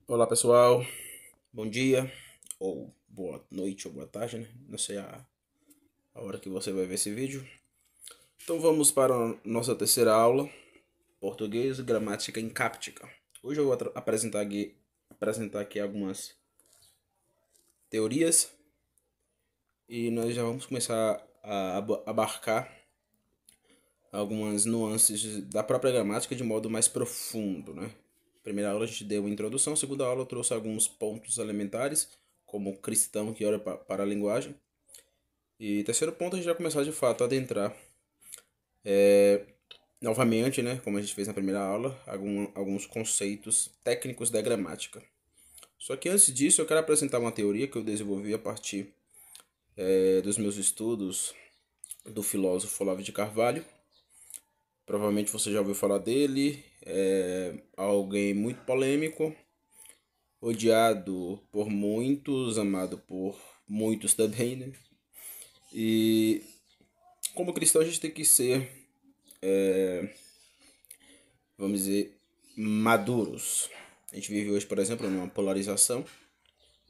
Olá pessoal, bom dia, ou boa noite, ou boa tarde, né? Não sei a hora que você vai ver esse vídeo. Então vamos para a nossa terceira aula, português, gramática encáptica. Hoje eu vou apresentar aqui algumas teorias e nós já vamos começar a abarcar algumas nuances da própria gramática de modo mais profundo, né? Primeira aula a gente deu uma introdução, segunda aula eu trouxe alguns pontos elementares, como cristão que olha para a linguagem. E terceiro ponto, a gente vai começar de fato a adentrar novamente, né, como a gente fez na primeira aula, alguns conceitos técnicos da gramática. Só que antes disso, eu quero apresentar uma teoria que eu desenvolvi a partir dos meus estudos do filósofo Olavo de Carvalho. Provavelmente você já ouviu falar dele, é alguém muito polêmico, odiado por muitos, amado por muitos também, né? E como cristão a gente tem que ser, vamos dizer, maduros. A gente vive hoje, por exemplo, numa polarização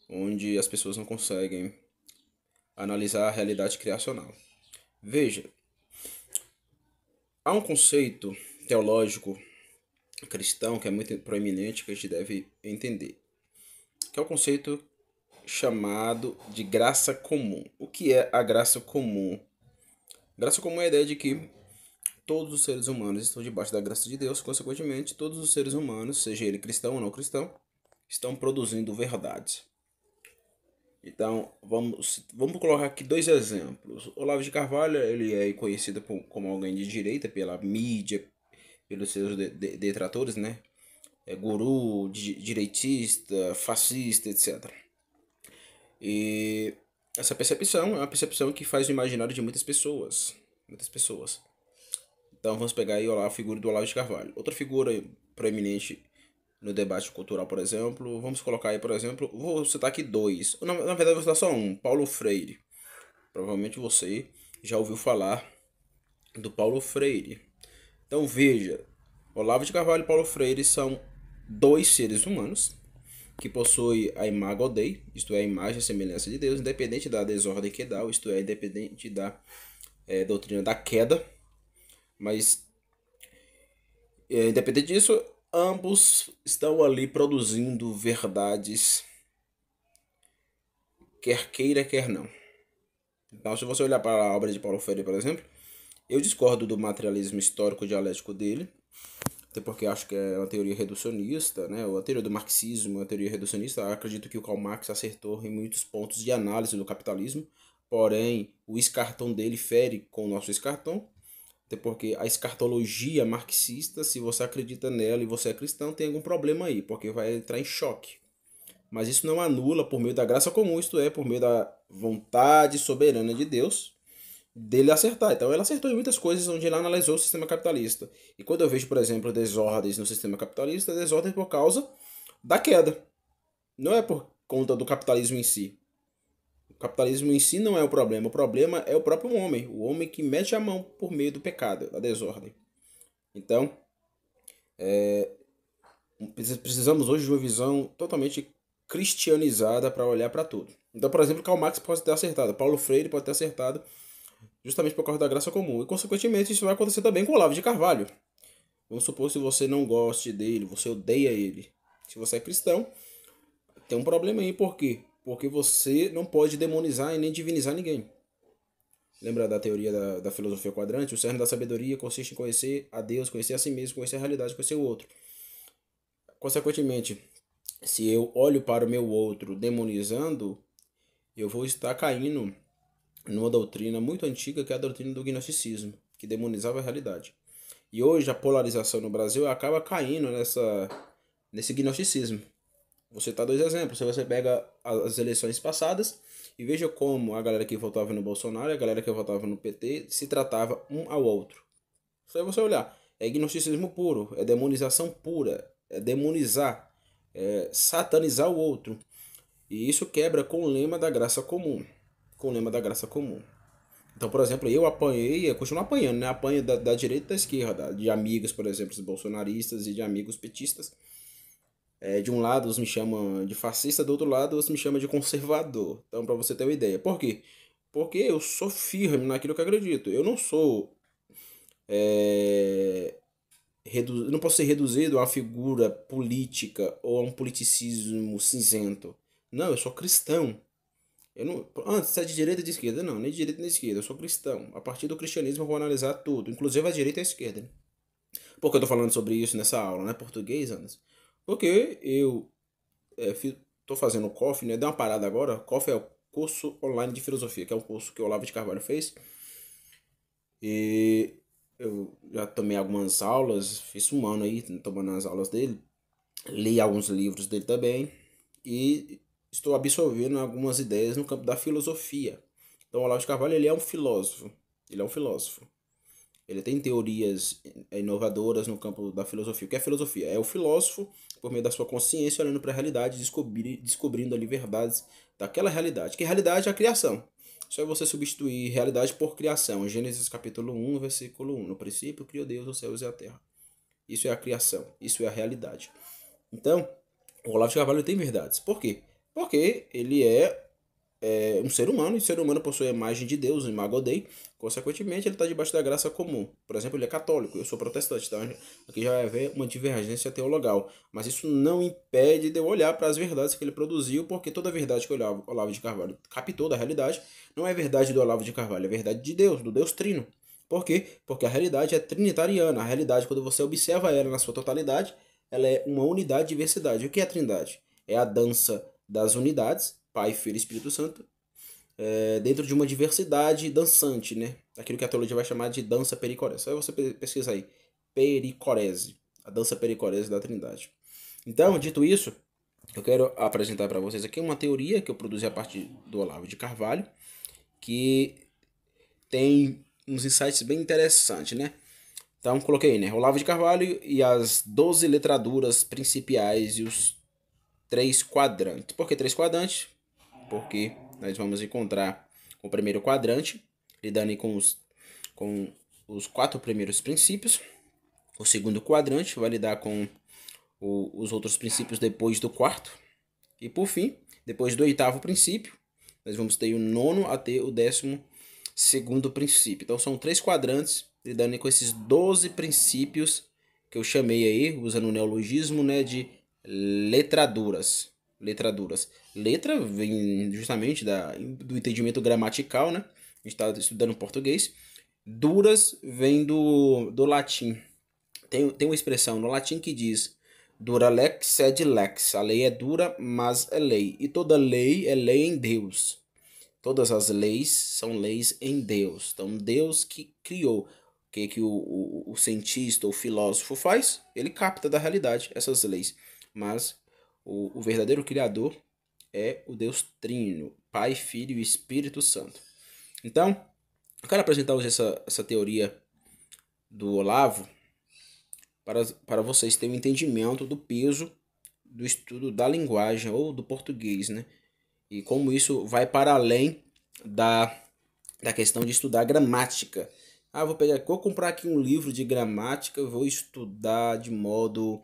onde as pessoas não conseguem analisar a realidade criacional. Veja, há um conceito teológico cristão que é muito proeminente que a gente deve entender, que é o conceito chamado de graça comum. O que é a graça comum? Graça comum é a ideia de que todos os seres humanos estão debaixo da graça de Deus, consequentemente, todos os seres humanos, seja ele cristão ou não cristão, estão produzindo verdade. Então, vamos colocar aqui dois exemplos. Olavo de Carvalho, ele é conhecido como alguém de direita pela mídia, pelos seus detratores, né? É guru, direitista, fascista, etc. E essa percepção é uma percepção que faz o imaginário de muitas pessoas. Muitas pessoas. Então vamos pegar aí a figura do Olavo de Carvalho. Outra figura proeminente no debate cultural, por exemplo, vamos colocar aí, por exemplo, vou citar aqui dois. Na verdade, vou citar só um, Paulo Freire. Provavelmente você já ouviu falar do Paulo Freire. Então veja, Olavo de Carvalho e Paulo Freire são dois seres humanos que possuem a imago Dei, isto é, a imagem e semelhança de Deus, independente da desordem que dá, isto é, independente da doutrina da queda, mas independente disso, ambos estão ali produzindo verdades, quer queira, quer não. Então, se você olhar para a obra de Paulo Freire, por exemplo, eu discordo do materialismo histórico dialético dele, até porque acho que é uma teoria reducionista, né? A teoria do marxismo é uma teoria reducionista. Eu acredito que o Karl Marx acertou em muitos pontos de análise do capitalismo, porém, o escartão dele fere com o nosso escartão, até porque a escartologia marxista, se você acredita nela e você é cristão, tem algum problema aí, porque vai entrar em choque. Mas isso não anula por meio da graça comum, isto é, por meio da vontade soberana de Deus, dele acertar. Então ele acertou em muitas coisas onde ele analisou o sistema capitalista. E quando eu vejo, por exemplo, desordens no sistema capitalista, desordem por causa da queda. Não é por conta do capitalismo em si. O capitalismo em si não é o problema é o próprio homem. O homem que mete a mão por meio do pecado, da desordem. Então, precisamos hoje de uma visão totalmente cristianizada para olhar para tudo. Então, por exemplo, Karl Marx pode ter acertado, Paulo Freire pode ter acertado, justamente por causa da graça comum. E, consequentemente, isso vai acontecer também com o Olavo de Carvalho. Vamos supor se você não goste dele, você odeia ele. Se você é cristão, tem um problema aí. Por quê? Porque você não pode demonizar e nem divinizar ninguém. Lembra da teoria da filosofia quadrante? O cerne da sabedoria consiste em conhecer a Deus, conhecer a si mesmo, conhecer a realidade, conhecer o outro. Consequentemente, se eu olho para o meu outro demonizando, eu vou estar caindo numa doutrina muito antiga, que é a doutrina do gnosticismo, que demonizava a realidade. E hoje a polarização no Brasil acaba caindo nesse gnosticismo. Vou citar dois exemplos. Se você pega as eleições passadas e veja como a galera que votava no Bolsonaro e a galera que votava no PT se tratava um ao outro. Só você olhar. É gnosticismo puro, é demonização pura, é demonizar, é satanizar o outro. E isso quebra com o lema da graça comum. Com o lema da graça comum. Então, por exemplo, eu apanhei, eu continuo apanhando, né? Apanho da direita e da esquerda, de amigos, por exemplo, bolsonaristas e de amigos petistas. De um lado, os me chamam de fascista, do outro lado, os me chamam de conservador. Então, para você ter uma ideia. Por quê? Porque eu sou firme naquilo que acredito. Eu não sou. Eu não posso ser reduzido a uma figura política ou a um politicismo cinzento. Não, eu sou cristão. Eu não, antes, se é de direita ou de esquerda? Não, nem de direita nem de esquerda. Eu sou cristão. A partir do cristianismo eu vou analisar tudo, inclusive a direita e a esquerda. Né? Por que eu tô falando sobre isso nessa aula, né? Português, Anderson? Porque eu tô fazendo o COF, né? Dei uma parada agora. COF é o curso online de filosofia, que é um curso que o Olavo de Carvalho fez. E eu já tomei algumas aulas, fiz um ano aí tomando as aulas dele. Li alguns livros dele também. E estou absorvendo algumas ideias no campo da filosofia. Então, o Olavo de Carvalho, ele é um filósofo. Ele é um filósofo. Ele tem teorias inovadoras no campo da filosofia. O que é filosofia? É o filósofo, por meio da sua consciência, olhando para a realidade, descobrindo ali verdades daquela realidade. Que realidade é a criação. Só é você substituir realidade por criação. Gênesis capítulo 1, versículo 1. No princípio criou Deus os céus e a terra. Isso é a criação. Isso é a realidade. Então, o Olavo de Carvalho tem verdades. Por quê? Porque ele é um ser humano, e o ser humano possui a imagem de Deus, o imago Dei, consequentemente ele está debaixo da graça comum. Por exemplo, ele é católico, eu sou protestante, então aqui já vai haver uma divergência teologal. Mas isso não impede de eu olhar para as verdades que ele produziu, porque toda a verdade que o Olavo de Carvalho captou da realidade não é verdade do Olavo de Carvalho, é verdade de Deus, do Deus Trino. Por quê? Porque a realidade é trinitariana. A realidade, quando você observa ela na sua totalidade, ela é uma unidade e diversidade. O que é a trindade? É a dança das unidades, Pai, Filho e Espírito Santo, dentro de uma diversidade dançante, né? Aquilo que a teologia vai chamar de dança pericorese. Só você pesquisa aí, pericorese, a dança pericorese da Trindade. Então, dito isso, eu quero apresentar para vocês aqui uma teoria que eu produzi a partir do Olavo de Carvalho, que tem uns insights bem interessantes, né? Então, coloquei, né? Olavo de Carvalho e as 12 letraduras principais e os três quadrantes. Por que três quadrantes? Porque nós vamos encontrar o primeiro quadrante, lidando com os quatro primeiros princípios. O segundo quadrante vai lidar com os outros princípios depois do quarto. E por fim, depois do oitavo princípio, nós vamos ter o nono até o 12º princípio. Então são três quadrantes lidando com esses 12 princípios que eu chamei aí, usando o neologismo, né, de letraduras. Letraduras. Letra vem justamente do entendimento gramatical, né? A gente está estudando português. Duras vem do latim. Tem uma expressão no latim que diz dura lex sed lex. A lei é dura, mas é lei. E toda lei é lei em Deus. Todas as leis são leis em Deus. Então, Deus que criou. O que o cientista ou filósofo faz? Ele capta da realidade essas leis. Mas o verdadeiro criador é o Deus Trino, Pai, Filho e Espírito Santo. Então, eu quero apresentar hoje essa teoria do Olavo para vocês terem um entendimento do peso do estudo da linguagem ou do português, né? E como isso vai para além da, da questão de estudar gramática. Ah, vou comprar aqui um livro de gramática, vou estudar de modo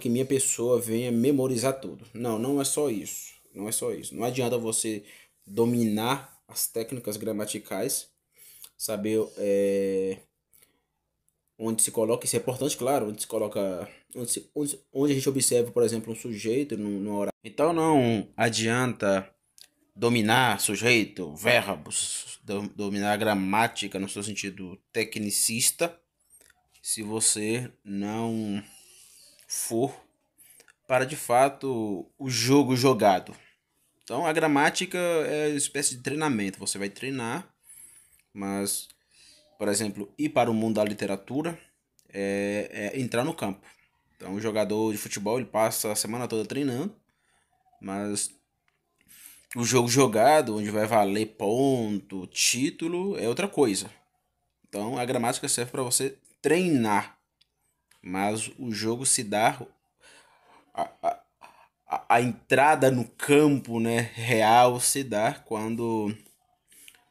que minha pessoa venha memorizar tudo. Não, não é só isso. Não é só isso. Não adianta você dominar as técnicas gramaticais, saber onde se coloca, isso é importante, claro, onde se coloca, onde a gente observa, por exemplo, um sujeito no horário. Então não adianta dominar sujeito, verbos, dominar a gramática no seu sentido tecnicista, se você não for para de fato o jogo jogado. Então a gramática é uma espécie de treinamento. Você vai treinar, mas, por exemplo, ir para o mundo da literatura é entrar no campo. Então o jogador de futebol ele passa a semana toda treinando, mas o jogo jogado, onde vai valer ponto, título, é outra coisa. Então a gramática serve para você treinar, mas o jogo se dá a, a, a entrada no campo, né, real se dá quando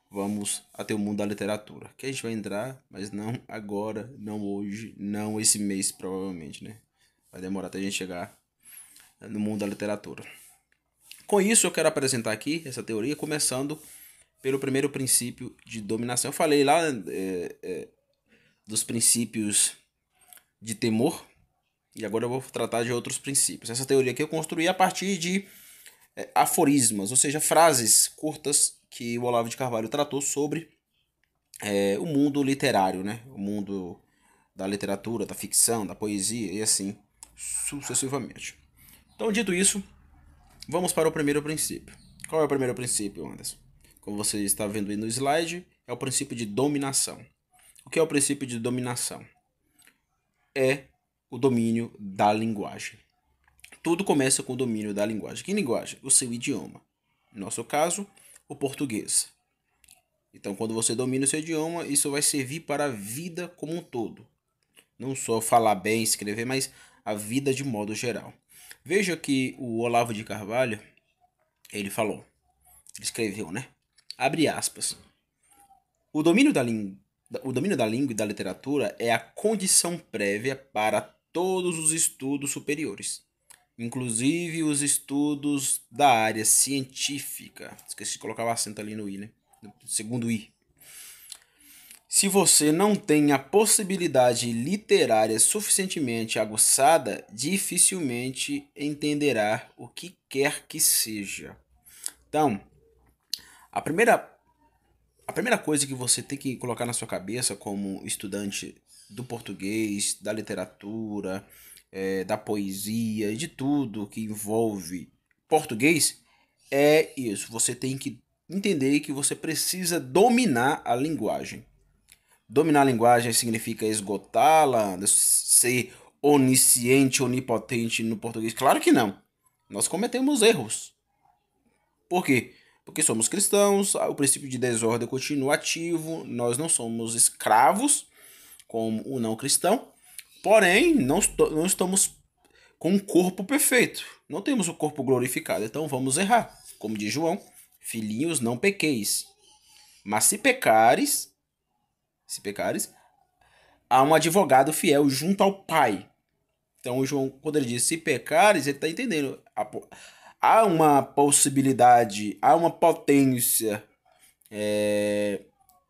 vamos até o mundo da literatura. Que a gente vai entrar, mas não agora, não hoje, não esse mês provavelmente, né? Vai demorar até a gente chegar no mundo da literatura. Com isso, eu quero apresentar aqui essa teoria, começando pelo primeiro princípio de dominação. Eu falei lá dos princípios de temor, e agora eu vou tratar de outros princípios. Essa teoria aqui eu construí a partir de aforismas, ou seja, frases curtas que o Olavo de Carvalho tratou sobre o mundo literário, né? O mundo da literatura, da ficção, da poesia e assim sucessivamente. Então, dito isso, vamos para o primeiro princípio. Qual é o primeiro princípio, Anderson? Como você está vendo aí no slide, é o princípio de dominação. O que é o princípio de dominação? É o domínio da linguagem. Tudo começa com o domínio da linguagem. Que linguagem? O seu idioma. No nosso caso, o português. Então, quando você domina o seu idioma, isso vai servir para a vida como um todo. Não só falar bem, escrever, mas a vida de modo geral. Veja que o Olavo de Carvalho, ele falou, ele escreveu, né? Abre aspas. O domínio da língua e da literatura é a condição prévia para todos os estudos superiores, inclusive os estudos da área científica. Esqueci de colocar o acento ali no I, né? No segundo I. Se você não tem a possibilidade literária suficientemente aguçada, dificilmente entenderá o que quer que seja. Então, a primeira coisa que você tem que colocar na sua cabeça como estudante do português, da literatura, da poesia e de tudo que envolve português é isso. Você tem que entender que você precisa dominar a linguagem. Dominar a linguagem significa esgotá-la, ser onisciente, onipotente no português? Claro que não. Nós cometemos erros. Por quê? Porque somos cristãos, o princípio de desordem continua ativo, nós não somos escravos, como o não cristão, porém, não estamos com um corpo perfeito, não temos o corpo glorificado, então vamos errar. Como diz João, filhinhos, não pequeis. Mas se pecares, há um advogado fiel junto ao Pai. Então, o João, quando ele diz se pecares, ele está entendendo. Há uma possibilidade, há uma potência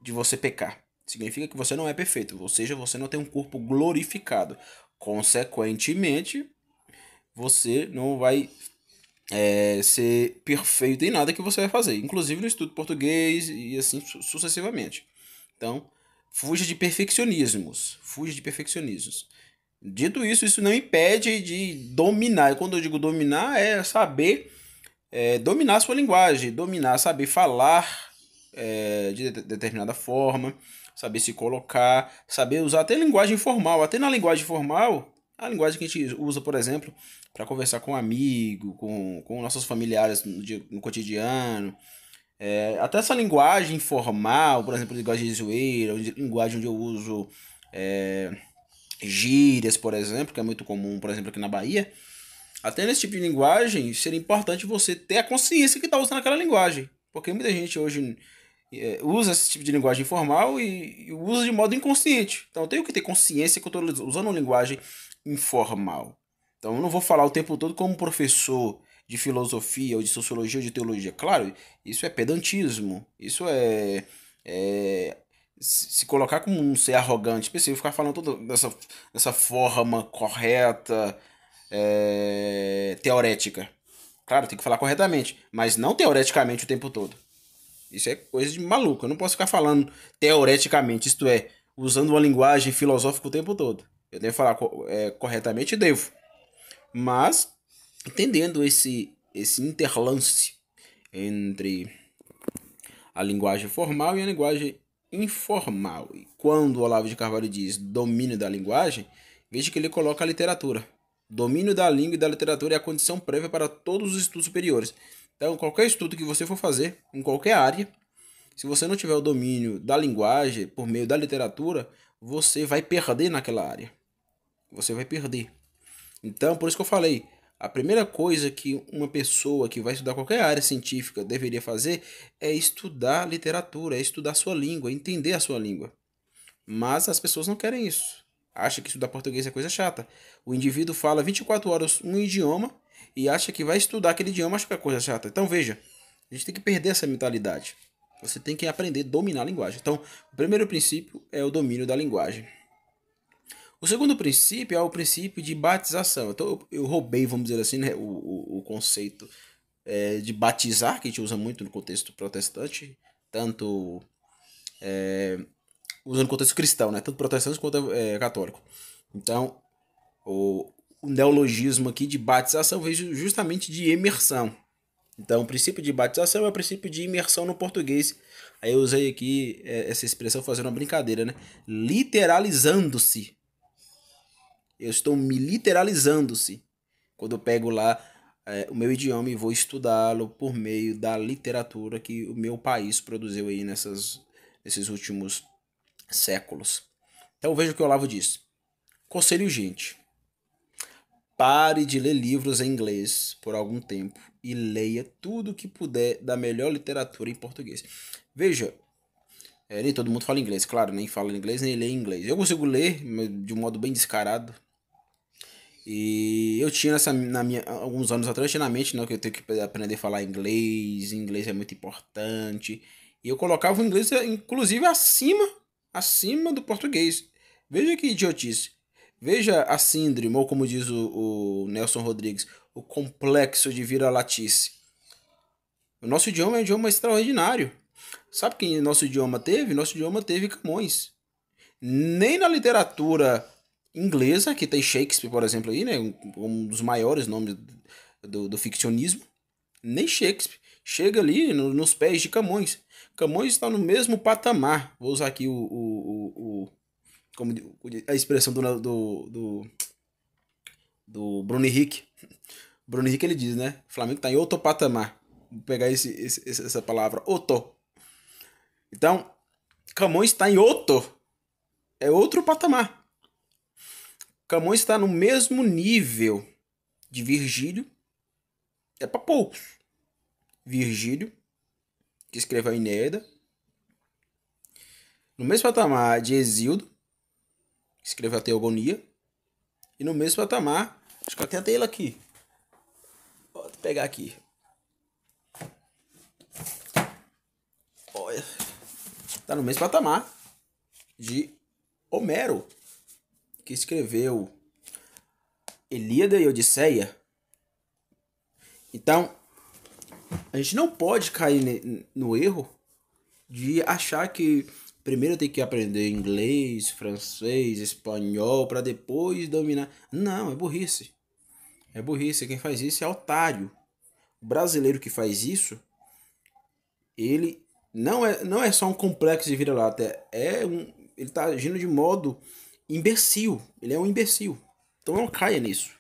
de você pecar. Significa que você não é perfeito, ou seja, você não tem um corpo glorificado. Consequentemente, você não vai ser perfeito em nada que você vai fazer, inclusive no estudo português e assim sucessivamente. Então, fuja de perfeccionismos. Dito isso, isso não impede de dominar. E quando eu digo dominar, é saber dominar a sua linguagem, dominar, saber falar de determinada forma, saber se colocar, saber usar até linguagem formal. Até na linguagem formal, a linguagem que a gente usa, por exemplo, para conversar com um amigo, com nossos familiares no cotidiano. Até essa linguagem formal, por exemplo, linguagem de zoeira, linguagem onde eu uso gírias, por exemplo, que é muito comum, por exemplo, aqui na Bahia. Até nesse tipo de linguagem, seria importante você ter a consciência que está usando aquela linguagem. Porque muita gente hoje usa esse tipo de linguagem informal e usa de modo inconsciente. Então eu tenho que ter consciência que eu estou usando uma linguagem informal. Então eu não vou falar o tempo todo como professor de filosofia ou de sociologia ou de teologia. Claro, isso é pedantismo. Isso se colocar como um ser arrogante, específico, ficar falando toda dessa forma correta, teorética. Claro, tem que falar corretamente, mas não teoreticamente o tempo todo. Isso é coisa de maluco. Eu não posso ficar falando teoreticamente, isto é, usando uma linguagem filosófica o tempo todo. Eu devo falar corretamente, devo. Mas, entendendo esse interlance entre a linguagem formal e a linguagem informal. E quando o Olavo de Carvalho diz domínio da linguagem, veja que ele coloca a literatura. Domínio da língua e da literatura é a condição prévia para todos os estudos superiores. Então, qualquer estudo que você for fazer, em qualquer área, se você não tiver o domínio da linguagem por meio da literatura, você vai perder naquela área. Você vai perder. Então, por isso que eu falei, a primeira coisa que uma pessoa que vai estudar qualquer área científica deveria fazer é estudar literatura, é estudar a sua língua, entender a sua língua. Mas as pessoas não querem isso. acha que estudar português é coisa chata. O indivíduo fala 24 horas um idioma e acha que vai estudar aquele idioma, acha que é coisa chata. Então veja, a gente tem que perder essa mentalidade. Você tem que aprender a dominar a linguagem. Então, o primeiro princípio é o domínio da linguagem. O segundo princípio é o princípio de batização. Então, eu roubei, vamos dizer assim, né, o conceito de batizar, que a gente usa muito no contexto protestante, tanto usando no contexto cristão, né, tanto protestante quanto católico. Então, o neologismo aqui de batização veio justamente de imersão. Então, o princípio de batização é o princípio de imersão no português. Aí eu usei aqui essa expressão fazendo uma brincadeira, né? Literalizando-se. Eu estou me literalizando-se. Quando eu pego lá o meu idioma e vou estudá-lo por meio da literatura que o meu país produziu aí nesses últimos séculos. Então veja o que o Olavo diz. Conselho urgente. Pare de ler livros em inglês por algum tempo e leia tudo que puder da melhor literatura em português. Veja, nem todo mundo fala inglês, claro, nem fala inglês, nem lê inglês. Eu consigo ler de um modo bem descarado. E eu tinha alguns anos atrás, eu tinha na mente, né, que eu tenho que aprender a falar inglês é muito importante. E eu colocava o inglês, inclusive, acima do português. Veja que idiotice. Veja a síndrome, ou como diz o Nelson Rodrigues, o complexo de vira-latice. O nosso idioma é um idioma extraordinário. Sabe quem nosso idioma teve? Nosso idioma teve Camões. Nem na literatura inglesa, que tem Shakespeare, por exemplo, aí, né, um dos maiores nomes do ficcionismo, nem Shakespeare chega ali nos pés de Camões. Camões está no mesmo patamar. Vou usar aqui como a expressão do Bruno Henrique. Bruno Henrique ele diz, né? O Flamengo está em outro patamar. Vou pegar essa palavra, outro. Então, Camões está em outro. É outro patamar. Camões está no mesmo nível de Virgílio. É para poucos. Virgílio, que escreveu a Enéida. No mesmo patamar de Hesíodo, que escreveu a Teogonia. E no mesmo patamar, acho que eu até ele aqui. Vou pegar aqui. Olha. Está no mesmo patamar de Homero, que escreveu Ilíada e Odisseia. Então, a gente não pode cair no erro de achar que primeiro tem que aprender inglês, francês, espanhol para depois dominar. Não, é burrice. É burrice. Quem faz isso é otário. O brasileiro que faz isso, ele não é só um complexo de vira-lata. Ele está agindo de modo imbecil. Ele é um imbecil. Então não caia nisso.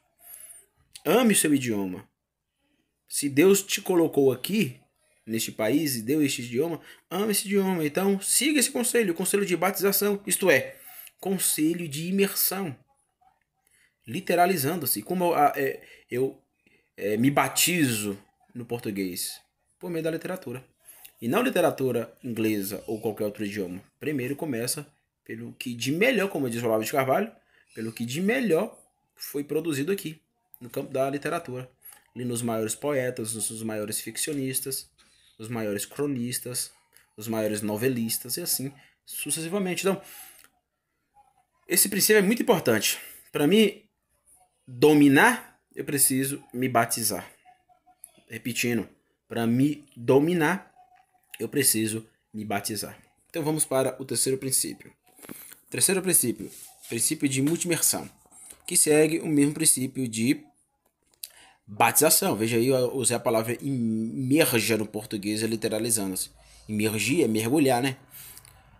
Ame o seu idioma. Se Deus te colocou aqui, neste país, e deu este idioma, ame esse idioma. Então siga esse conselho, o conselho de batização. Isto é, conselho de imersão. Literalizando-se. Como eu me batizo no português? Por meio da literatura. E não literatura inglesa ou qualquer outro idioma. Primeiro começa pelo que de melhor, como diz o Olavo de Carvalho, pelo que de melhor foi produzido aqui, no campo da literatura. Ali nos maiores poetas, nos maiores ficcionistas, os maiores cronistas, os maiores novelistas e assim sucessivamente. Então, esse princípio é muito importante. Para mim dominar, eu preciso me batizar. Repetindo, para me dominar, eu preciso me batizar. Então vamos para o terceiro princípio. Terceiro princípio, princípio de multimersão, que segue o mesmo princípio de batização. Veja aí, eu usei a palavra imerja no português, literalizando-se. Imergir é mergulhar, né?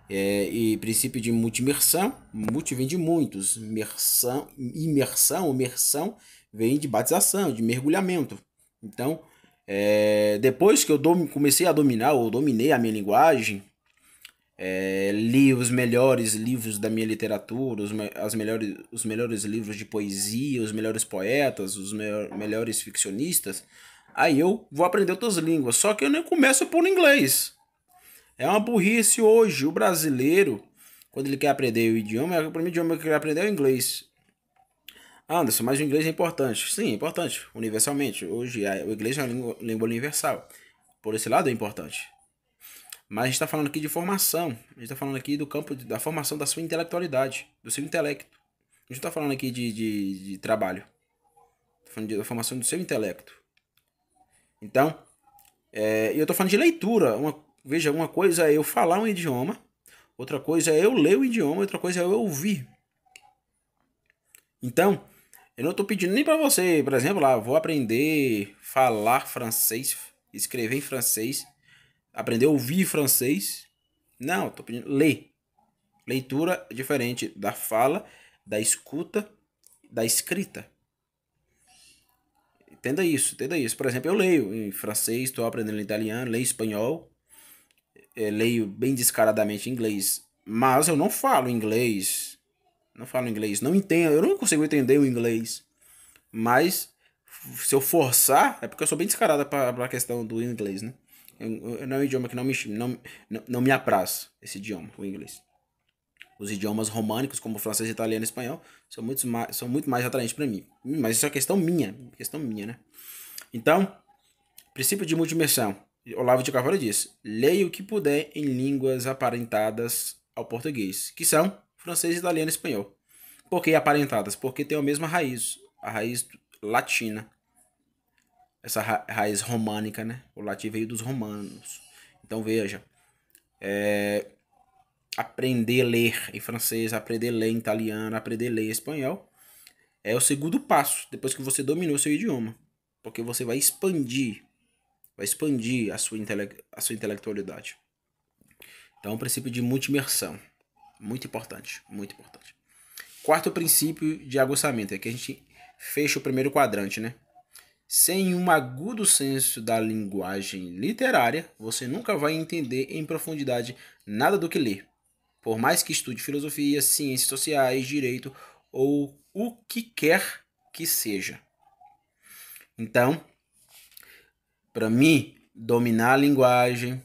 E princípio de multimersão, multi vem de muitos, imersão vem de batização, de mergulhamento. Então, depois que eu comecei a dominar, ou dominei a minha linguagem, li os melhores livros da minha literatura, os melhores livros de poesia, os melhores poetas, os melhores ficcionistas, aí eu vou aprender outras línguas, só que eu nem começo por inglês. É uma burrice hoje, o brasileiro, Quando ele quer aprender o idioma, o primeiro idioma que ele quer aprender é o inglês. Anderson, mas o inglês é importante. Sim, é importante, universalmente. Hoje o inglês é uma língua universal. Por esse lado é importante. Mas a gente está falando aqui de formação. A gente está falando aqui do campo da formação da sua intelectualidade, do seu intelecto. A gente não está falando aqui de trabalho. Estou falando da formação do seu intelecto. Então, eu estou falando de leitura. Veja, uma coisa é eu falar um idioma, outra coisa é eu ler o idioma, outra coisa é eu ouvir. Então, eu não estou pedindo nem para você, por exemplo, lá, vou aprender falar francês, escrever em francês, aprender a ouvir francês. Não, estou pedindo ler. Leitura é diferente da fala, da escuta, da escrita. Entenda isso, entenda isso. Por exemplo, eu leio em francês, estou aprendendo italiano, leio espanhol, leio bem descaradamente inglês, mas eu não falo inglês. Não falo inglês, não entendo, eu não consigo entender o inglês. Mas se eu forçar, é porque eu sou bem descarada para a questão do inglês, né? Não é um idioma que não me apraz, esse idioma, o inglês. Os idiomas românicos, como francês, italiano e espanhol, são muito mais atraentes para mim. Mas isso é questão minha, né? Então, princípio de multimersão. Olavo de Carvalho diz: leia o que puder em línguas aparentadas ao português, que são francês, italiano e espanhol. Por que aparentadas? Porque tem a mesma raiz, a raiz latina. Essa raiz românica, né? O latim veio dos romanos. Então veja, aprender a ler em francês, aprender a ler em italiano, aprender a ler em espanhol é o segundo passo, depois que você dominou seu idioma. Porque você vai expandir a sua intelectualidade. Então, o princípio de multimersão. Muito importante, muito importante. Quarto princípio de aguçamento, é que a gente fecha o primeiro quadrante, né? Sem um agudo senso da linguagem literária, você nunca vai entender em profundidade nada do que lê. Por mais que estude filosofia, ciências sociais, direito ou o que quer que seja. Então, para mim dominar a linguagem,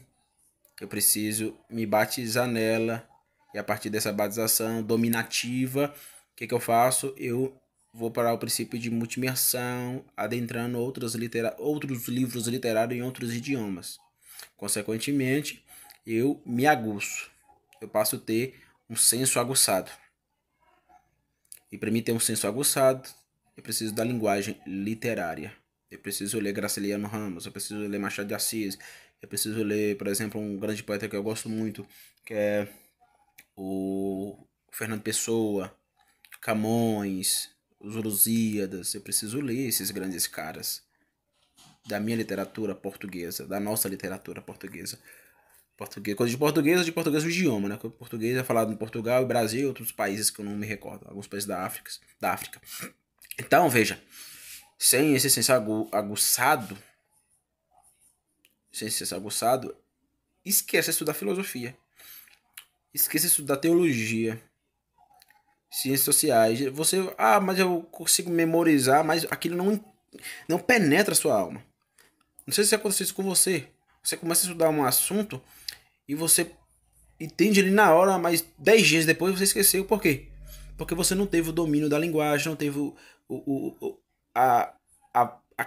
eu preciso me batizar nela. E a partir dessa batização dominativa, o que eu faço? Eu vou para o princípio de multimersão, adentrando outros livros literários em outros idiomas. Consequentemente, eu me aguço. Eu passo a ter um senso aguçado. E para mim ter um senso aguçado, eu preciso da linguagem literária. Eu preciso ler Graciliano Ramos, eu preciso ler Machado de Assis, eu preciso ler, por exemplo, um grande poeta que eu gosto muito, que é o Fernando Pessoa, Camões, os Lusíadas. Eu preciso ler esses grandes caras da minha literatura portuguesa, da nossa literatura portuguesa. Coisa de português é o idioma, né? O português é falado em Portugal, Brasil e outros países que eu não me recordo, alguns países da África. Então, veja, sem esse senso aguçado, esqueça estudar filosofia, esqueça estudar teologia, ciências sociais. Você, mas eu consigo memorizar, mas aquilo não penetra a sua alma. Não sei se acontece isso com você. Você começa a estudar um assunto e você entende ele na hora, mas 10 dias depois você esqueceu. Por quê? Porque você não teve o domínio da linguagem, não teve a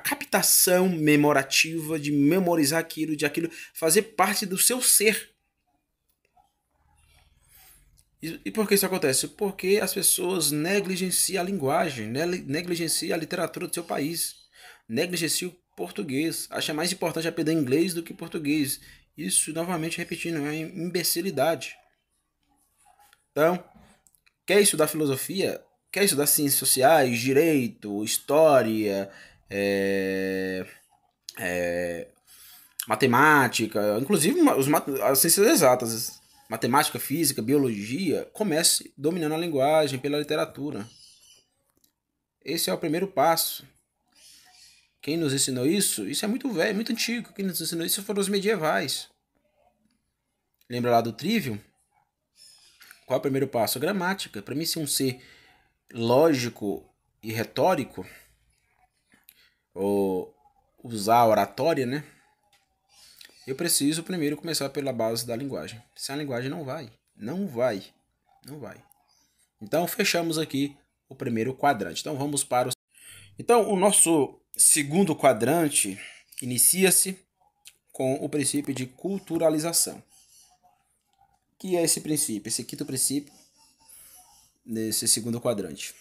captação memorativa de memorizar aquilo, de aquilo fazer parte do seu ser. E por que isso acontece? Porque as pessoas negligenciam a linguagem, negligenciam a literatura do seu país, negligenciam o português, acha mais importante aprender inglês do que português. Isso, novamente repetindo, é uma imbecilidade. Então, quer estudar filosofia? Quer estudar ciências sociais, direito, história, matemática, inclusive as ciências exatas, matemática, física, biologia, comece dominando a linguagem pela literatura. Esse é o primeiro passo. Quem nos ensinou isso? Isso é muito velho, muito antigo. Quem nos ensinou isso foram os medievais. Lembra lá do Trivium? Qual é o primeiro passo? A gramática. Para mim, ser um ser lógico e retórico, ou usar a oratória, né? Eu preciso primeiro começar pela base da linguagem. Sem a linguagem não vai. Não vai. Não vai. Então, fechamos aqui o primeiro quadrante. Então, vamos para o... Então, o nosso segundo quadrante inicia-se com o princípio de culturalização. O que é esse princípio? Esse quinto princípio, nesse segundo quadrante,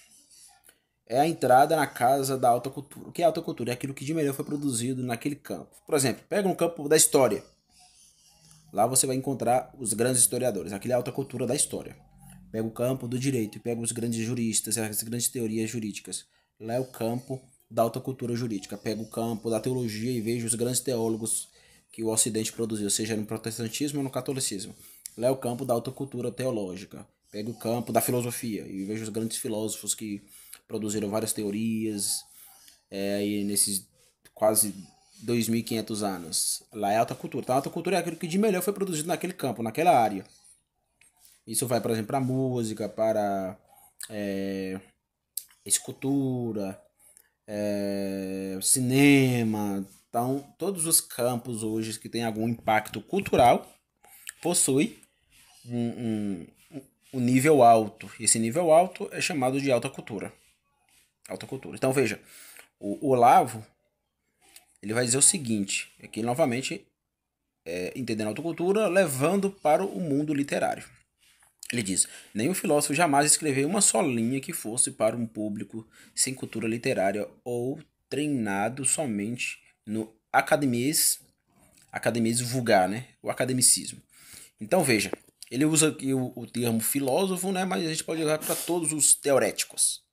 é a entrada na casa da alta cultura. O que é alta cultura? É aquilo que de melhor foi produzido naquele campo. Por exemplo, pega um campo da história. Lá você vai encontrar os grandes historiadores. Aquilo é a alta cultura da história. Pega o campo do direito, pega os grandes juristas, as grandes teorias jurídicas. Lá é o campo da alta cultura jurídica. Pega o campo da teologia e veja os grandes teólogos que o Ocidente produziu, seja no protestantismo ou no catolicismo. Lá é o campo da alta cultura teológica. Pega o campo da filosofia e veja os grandes filósofos que produziram várias teorias aí nesses quase 2.500 anos. Lá é alta cultura. Então, a alta cultura é aquilo que de melhor foi produzido naquele campo, naquela área. Isso vai, por exemplo, para música, para escultura, cinema. Então, todos os campos hoje que têm algum impacto cultural possuem um nível alto. Esse nível alto é chamado de alta cultura. Alta cultura. Então, veja, o Olavo ele vai dizer o seguinte, aqui novamente, entendendo a alta cultura, levando para o mundo literário. Ele diz: nenhum filósofo jamais escreveu uma só linha que fosse para um público sem cultura literária ou treinado somente no academias vulgar, né? O academicismo. Então veja, ele usa aqui o termo filósofo, né? Mas a gente pode usar para todos os teoréticos.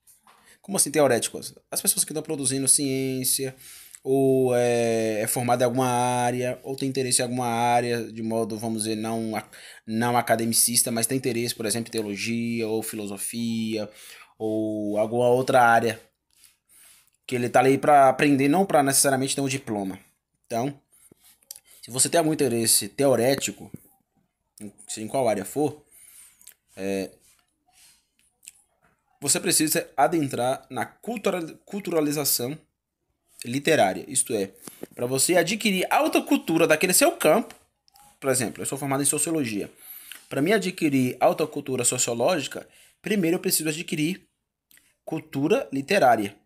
Como assim teoréticos? As pessoas que estão produzindo ciência, ou é formada em alguma área, ou tem interesse em alguma área, de modo, vamos dizer, não academicista, mas tem interesse, por exemplo, em teologia, ou filosofia, ou alguma outra área, que ele está ali para aprender, não para necessariamente ter um diploma. Então, se você tem algum interesse teorético, em qual área for, você precisa adentrar na culturalização literária, isto é, para você adquirir alta cultura daquele seu campo. Por exemplo, eu sou formado em sociologia. Para mim adquirir alta cultura sociológica, primeiro eu preciso adquirir cultura literária.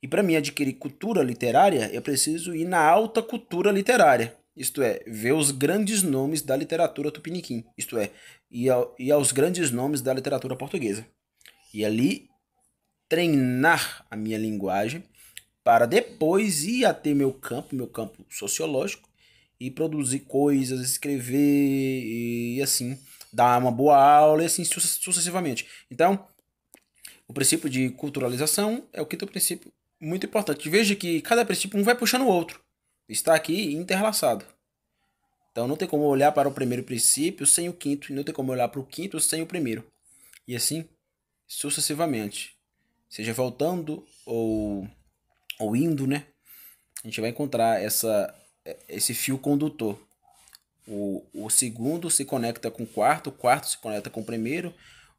E para mim adquirir cultura literária, eu preciso ir na alta cultura literária. Isto é, ver os grandes nomes da literatura tupiniquim. Isto é, ir aos grandes nomes da literatura portuguesa. E ali treinar a minha linguagem para depois ir até meu campo sociológico, e produzir coisas, escrever e assim, dar uma boa aula e assim sucessivamente. Então, o princípio de culturalização é o quinto princípio muito importante. Veja que cada princípio um vai puxando o outro. Está aqui interlaçado. Então não tem como olhar para o primeiro princípio sem o quinto, e não tem como olhar para o quinto sem o primeiro. E assim sucessivamente. Seja voltando ou indo, né? A gente vai encontrar esse fio condutor. O segundo se conecta com o quarto se conecta com o primeiro,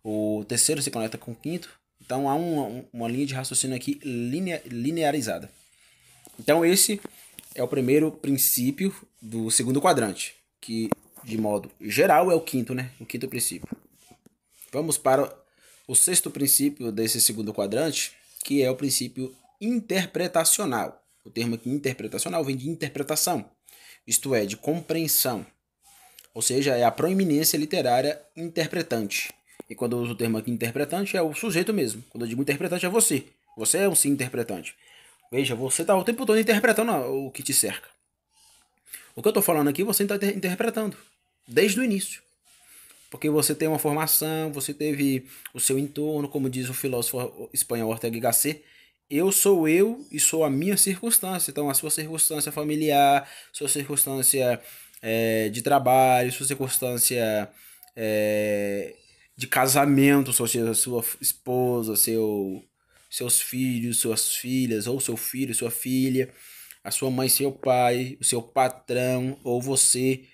o terceiro se conecta com o quinto. Então há uma linha de raciocínio aqui linearizada. Então esse é o primeiro princípio do segundo quadrante, que de modo geral é o quinto, né? O quinto princípio. Vamos para o sexto princípio desse segundo quadrante, que é o princípio interpretacional. O termo aqui interpretacional vem de interpretação, isto é, de compreensão. Ou seja, é a proeminência literária interpretante. E quando eu uso o termo aqui interpretante, é o sujeito mesmo. Quando eu digo interpretante, é você. Você é um sim interpretante. Veja, você está o tempo todo interpretando o que te cerca. O que eu estou falando aqui, você está interpretando. Desde o início. Porque você tem uma formação, você teve o seu entorno, como diz o filósofo espanhol Ortega y Gasset. Eu sou eu e sou a minha circunstância. Então, a sua circunstância familiar, sua circunstância de trabalho, sua circunstância de casamento, sua esposa, seus filhos, suas filhas, ou seu filho, sua filha, a sua mãe, seu pai, o seu patrão, ou você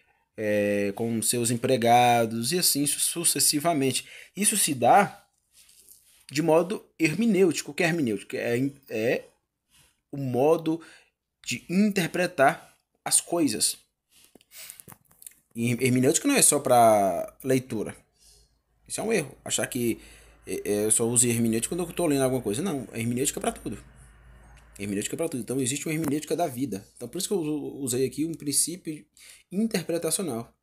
com seus empregados, e assim sucessivamente. Isso se dá de modo hermenêutico. O que é hermenêutico? É o modo de interpretar as coisas. E hermenêutica não é só para leitura. Isso é um erro. Achar que eu só uso hermenêutica quando eu estou lendo alguma coisa. Não, a hermenêutica é para tudo. Hermenêutica é para tudo. Então existe uma hermenêutica da vida. Então por isso que eu usei aqui um princípio interpretacional.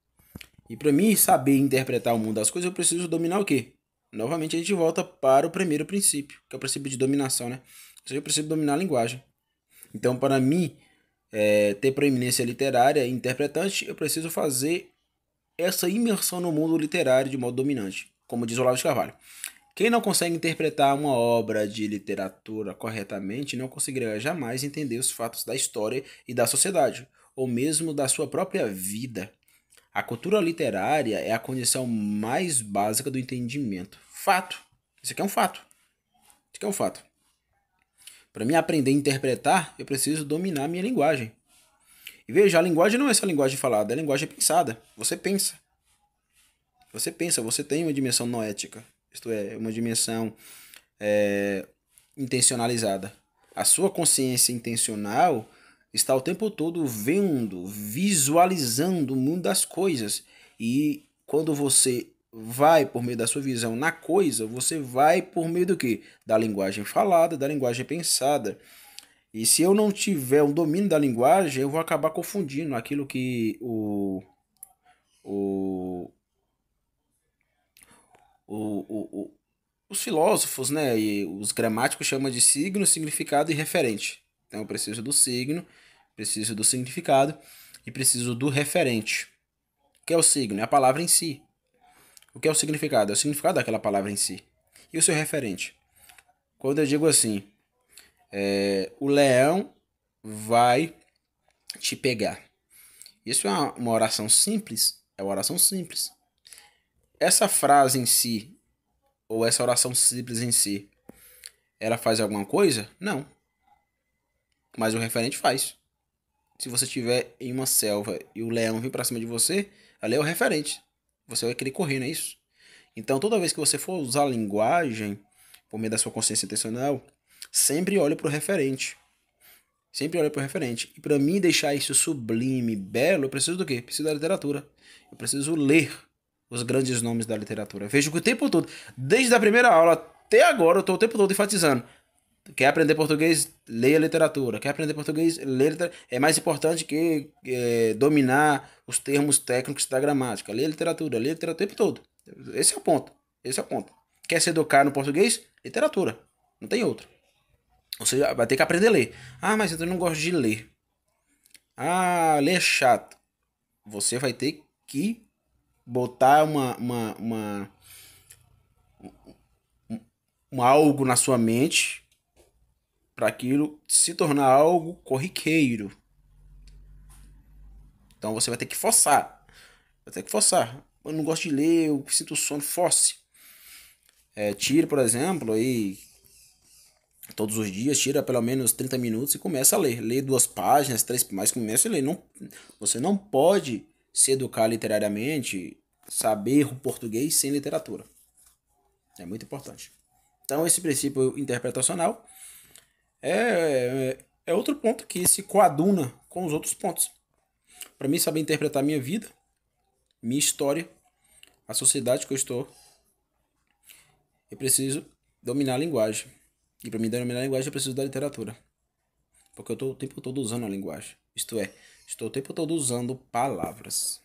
E para mim saber interpretar o mundo das coisas, eu preciso dominar o quê? Novamente a gente volta para o primeiro princípio, que é o princípio de dominação, né? Ou seja, eu preciso dominar a linguagem. Então, para mim, ter proeminência literária e interpretante, eu preciso fazer essa imersão no mundo literário de modo dominante, como diz Olavo de Carvalho. Quem não consegue interpretar uma obra de literatura corretamente não conseguirá jamais entender os fatos da história e da sociedade, ou mesmo da sua própria vida. A cultura literária é a condição mais básica do entendimento. Fato. Isso aqui é um fato. Isso aqui é um fato. Para mim aprender a interpretar, eu preciso dominar a minha linguagem. E veja, a linguagem não é essa linguagem falada, é a linguagem pensada. Você pensa. Você pensa, você tem uma dimensão noética. Isto é, uma dimensão intencionalizada. A sua consciência intencional está o tempo todo vendo, visualizando o mundo das coisas. E quando você vai por meio da sua visão na coisa, você vai por meio do quê? Da linguagem falada, da linguagem pensada. E se eu não tiver um domínio da linguagem, eu vou acabar confundindo aquilo que o, o, os filósofos, né, e os gramáticos chamam de signo, significado e referente. Então eu preciso do signo, preciso do significado e preciso do referente. O que é o signo? É a palavra em si. O que é o significado? É o significado daquela palavra em si. E o seu referente? Quando eu digo assim, o leão vai te pegar. Isso é uma oração simples? É uma oração simples. Essa frase em si, ou essa oração simples em si, ela faz alguma coisa? Não. Mas o referente faz. Se você estiver em uma selva e o leão vir para cima de você, ali é o referente. Você vai querer correr, não é isso? Então, toda vez que você for usar a linguagem, por meio da sua consciência intencional, sempre olhe para o referente. Sempre olhe para o referente. E para mim deixar isso sublime, belo, eu preciso do quê? Preciso da literatura. Eu preciso ler os grandes nomes da literatura. Vejo que o tempo todo, desde a primeira aula até agora, eu estou o tempo todo enfatizando. Quer aprender português? Leia literatura. Quer aprender português? Leia literatura. É mais importante que dominar os termos técnicos da gramática. Leia literatura o tempo todo. Esse é o ponto. Esse é o ponto. Quer se educar no português? Literatura. Não tem outro. Você vai ter que aprender a ler. Ah, mas eu não gosto de ler. Ah, ler é chato. Você vai ter que botar algo na sua mente para aquilo se tornar algo corriqueiro. Então você vai ter que forçar. Vai ter que forçar. Eu não gosto de ler, eu sinto sono, force. Tire, por exemplo, aí todos os dias, tira pelo menos 30 minutos e começa a ler. Lê 2 páginas, 3, mas começa a ler. Não, você não pode se educar literariamente, saber o português sem literatura. É muito importante. Então esse princípio interpretacional é outro ponto que se coaduna com os outros pontos. Para mim saber interpretar minha vida, minha história, a sociedade que eu estou, eu preciso dominar a linguagem. E para mim dominar a linguagem eu preciso da literatura. Porque eu estou o tempo todo usando a linguagem. Isto é, estou o tempo todo usando palavras.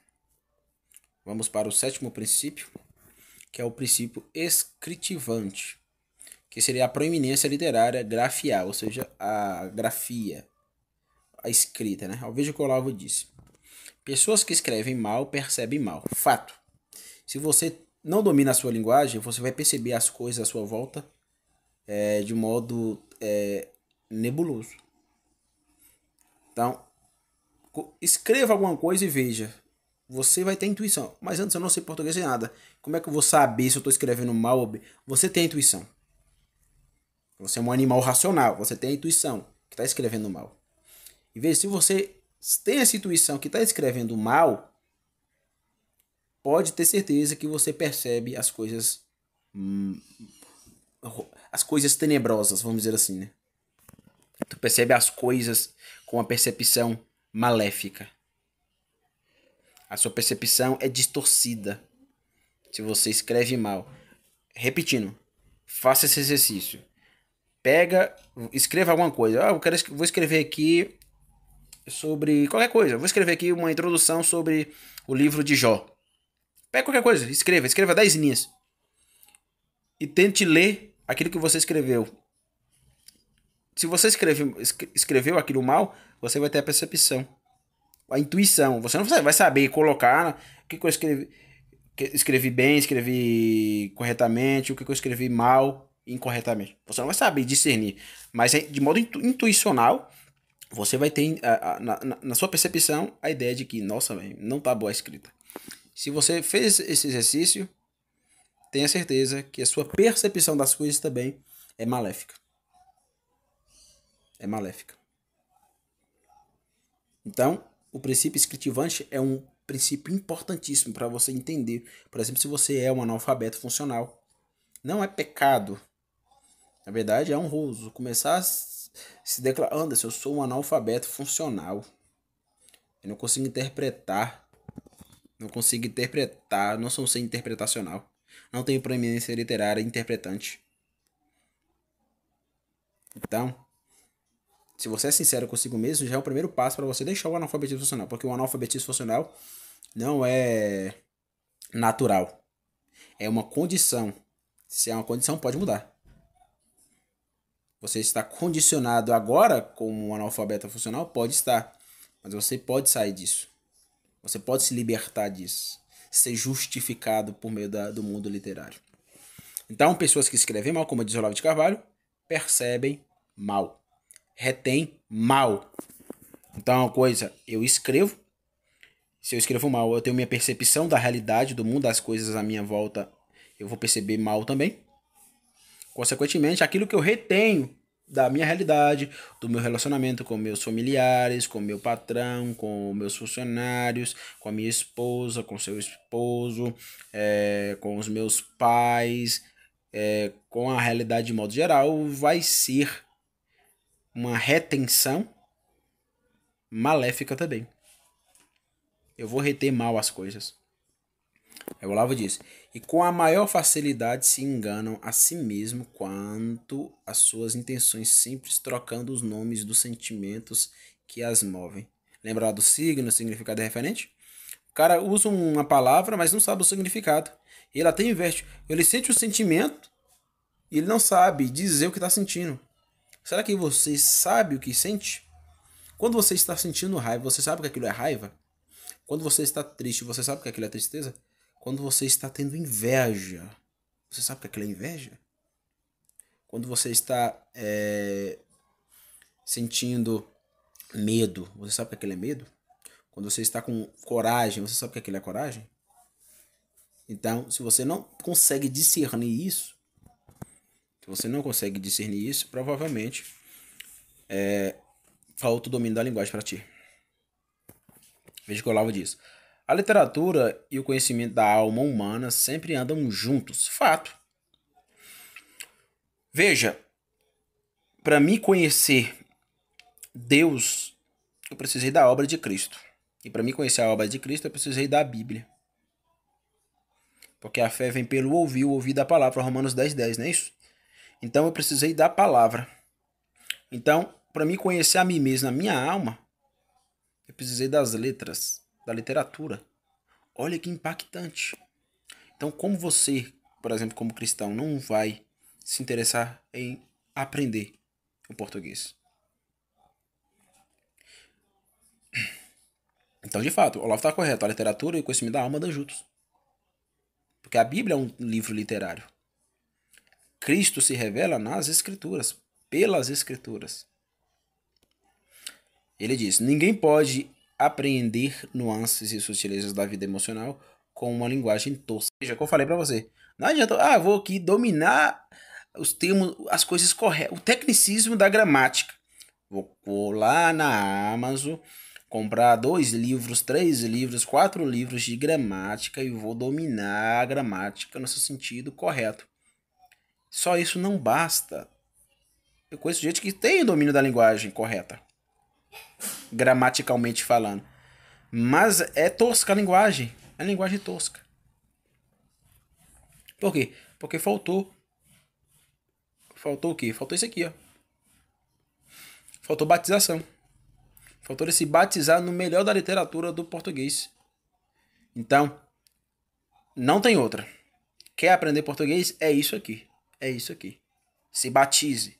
Vamos para o 7º princípio, que é o princípio escritivante, que seria a proeminência literária grafial, ou seja, a grafia, a escrita, né? Veja o que o Olavo disse. Pessoas que escrevem mal percebem mal. Fato. Se você não domina a sua linguagem, você vai perceber as coisas à sua volta de modo nebuloso. Então, escreva alguma coisa e veja. Você vai ter intuição. Mas antes eu não sei português nem nada. Como é que eu vou saber se eu estou escrevendo mal ou bem? Você tem a intuição. Você é um animal racional. Você tem a intuição que está escrevendo mal. E veja, se você tem essa intuição que está escrevendo mal, pode ter certeza que você percebe as coisas tenebrosas, vamos dizer assim, né? Tu percebe as coisas com uma percepção maléfica. A sua percepção é distorcida. Se você escreve mal. Repetindo, faça esse exercício. Escreva alguma coisa. Vou escrever aqui sobre qualquer coisa. Vou escrever aqui uma introdução sobre o livro de Jó. Pega qualquer coisa, escreva 10 linhas. E tente ler aquilo que você escreveu. Se você escreveu aquilo mal, você vai ter a percepção, a intuição. Você não vai saber colocar o que eu escrevi bem, escrevi corretamente, o que eu escrevi mal, incorretamente. Você não vai saber discernir. Mas de modo intuicional, você vai ter na sua percepção a ideia de que, nossa, véio, não tá boa a escrita. Se você fez esse exercício, tenha certeza que a sua percepção das coisas também é maléfica. É maléfica. Então, o princípio escritivante é um princípio importantíssimo para você entender. Por exemplo, se você é um analfabeto funcional. Não é pecado. Na verdade, é honroso começar a se declarar: Anderson, eu sou um analfabeto funcional. Eu não consigo interpretar. Não sou um ser interpretacional. Não tenho proeminência literária interpretante. Então, se você é sincero consigo mesmo, já é o primeiro passo para você deixar o analfabetismo funcional. Porque o analfabetismo funcional não é natural. É uma condição. Se é uma condição, pode mudar. Você está condicionado agora como um analfabeto funcional? Pode estar. Mas você pode sair disso. Você pode se libertar disso. Ser justificado por meio do mundo literário. Então, pessoas que escrevem mal, como diz Olavo de Carvalho, percebem mal. Retém mal. Então, é uma coisa, eu escrevo. Se eu escrevo mal, eu tenho minha percepção da realidade, do mundo, das coisas à minha volta, eu vou perceber mal também. Consequentemente, aquilo que eu retenho da minha realidade, do meu relacionamento com meus familiares, com meu patrão, com meus funcionários, com a minha esposa, com seu esposo, com os meus pais, com a realidade de modo geral, vai ser uma retenção maléfica também. Eu vou reter mal as coisas. O Olavo diz: e com a maior facilidade se enganam a si mesmo quanto às suas intenções, sempre trocando os nomes dos sentimentos que as movem. Lembra lá do signo, significado é referente? O cara usa uma palavra, mas não sabe o significado. Ele até inverte. Ele sente o sentimento e ele não sabe dizer o que está sentindo. Será que você sabe o que sente? Quando você está sentindo raiva, você sabe que aquilo é raiva? Quando você está triste, você sabe que aquilo é tristeza? Quando você está tendo inveja, você sabe que aquilo é inveja? Quando você está sentindo medo, você sabe que aquilo é medo? Quando você está com coragem, você sabe que aquilo é coragem? Então, se você não consegue discernir isso, provavelmente falta o domínio da linguagem para ti. Veja o que o Olavo diz. A literatura e o conhecimento da alma humana sempre andam juntos. Fato. Veja, para mim conhecer Deus, eu precisei da obra de Cristo. E para mim conhecer a obra de Cristo, eu precisei da Bíblia. Porque a fé vem pelo ouvir, o ouvir da palavra. Romanos 10:10, não é isso? Então eu precisei da palavra. Então, para mim conhecer a mim mesmo, a minha alma, eu precisei das letras, da literatura. Olha que impactante. Então, como você, por exemplo, como cristão, não vai se interessar em aprender o português? Então, de fato, o Olavo está correto. A literatura e o conhecimento da alma andam juntos. Porque a Bíblia é um livro literário. Cristo se revela nas Escrituras, pelas Escrituras. Ele diz: ninguém pode apreender nuances e sutilezas da vida emocional com uma linguagem tosca. Veja, como eu falei para você, não adianta, vou aqui dominar os termos, as coisas corretas, o tecnicismo da gramática. Vou lá na Amazon comprar 2 livros, 3 livros, 4 livros de gramática e vou dominar a gramática no seu sentido correto. Só isso não basta. Eu conheço gente que tem domínio da linguagem correta, gramaticalmente falando, mas é tosca a linguagem. É linguagem tosca. Por quê? Porque faltou o quê? Faltou isso aqui, ó. Faltou batização. Faltou ele se batizar no melhor da literatura do português. Então, não tem outra. Quer aprender português? É isso aqui. É isso aqui. Se batize.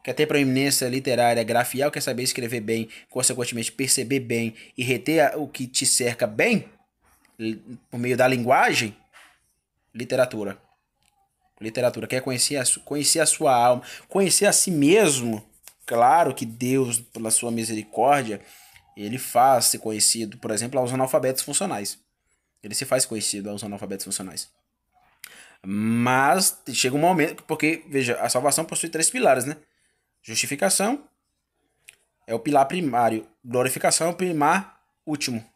Quer ter proeminência literária, grafial, quer saber escrever bem, consequentemente perceber bem e reter o que te cerca bem, por meio da linguagem? Literatura. Literatura. Quer conhecer a sua alma, conhecer a si mesmo? Claro que Deus, pela sua misericórdia, ele faz ser conhecido, por exemplo, aos analfabetos funcionais. Ele se faz conhecido aos analfabetos funcionais. Mas chega um momento, porque, veja, a salvação possui 3 pilares, né? Justificação é o pilar primário. Glorificação é o pilar último.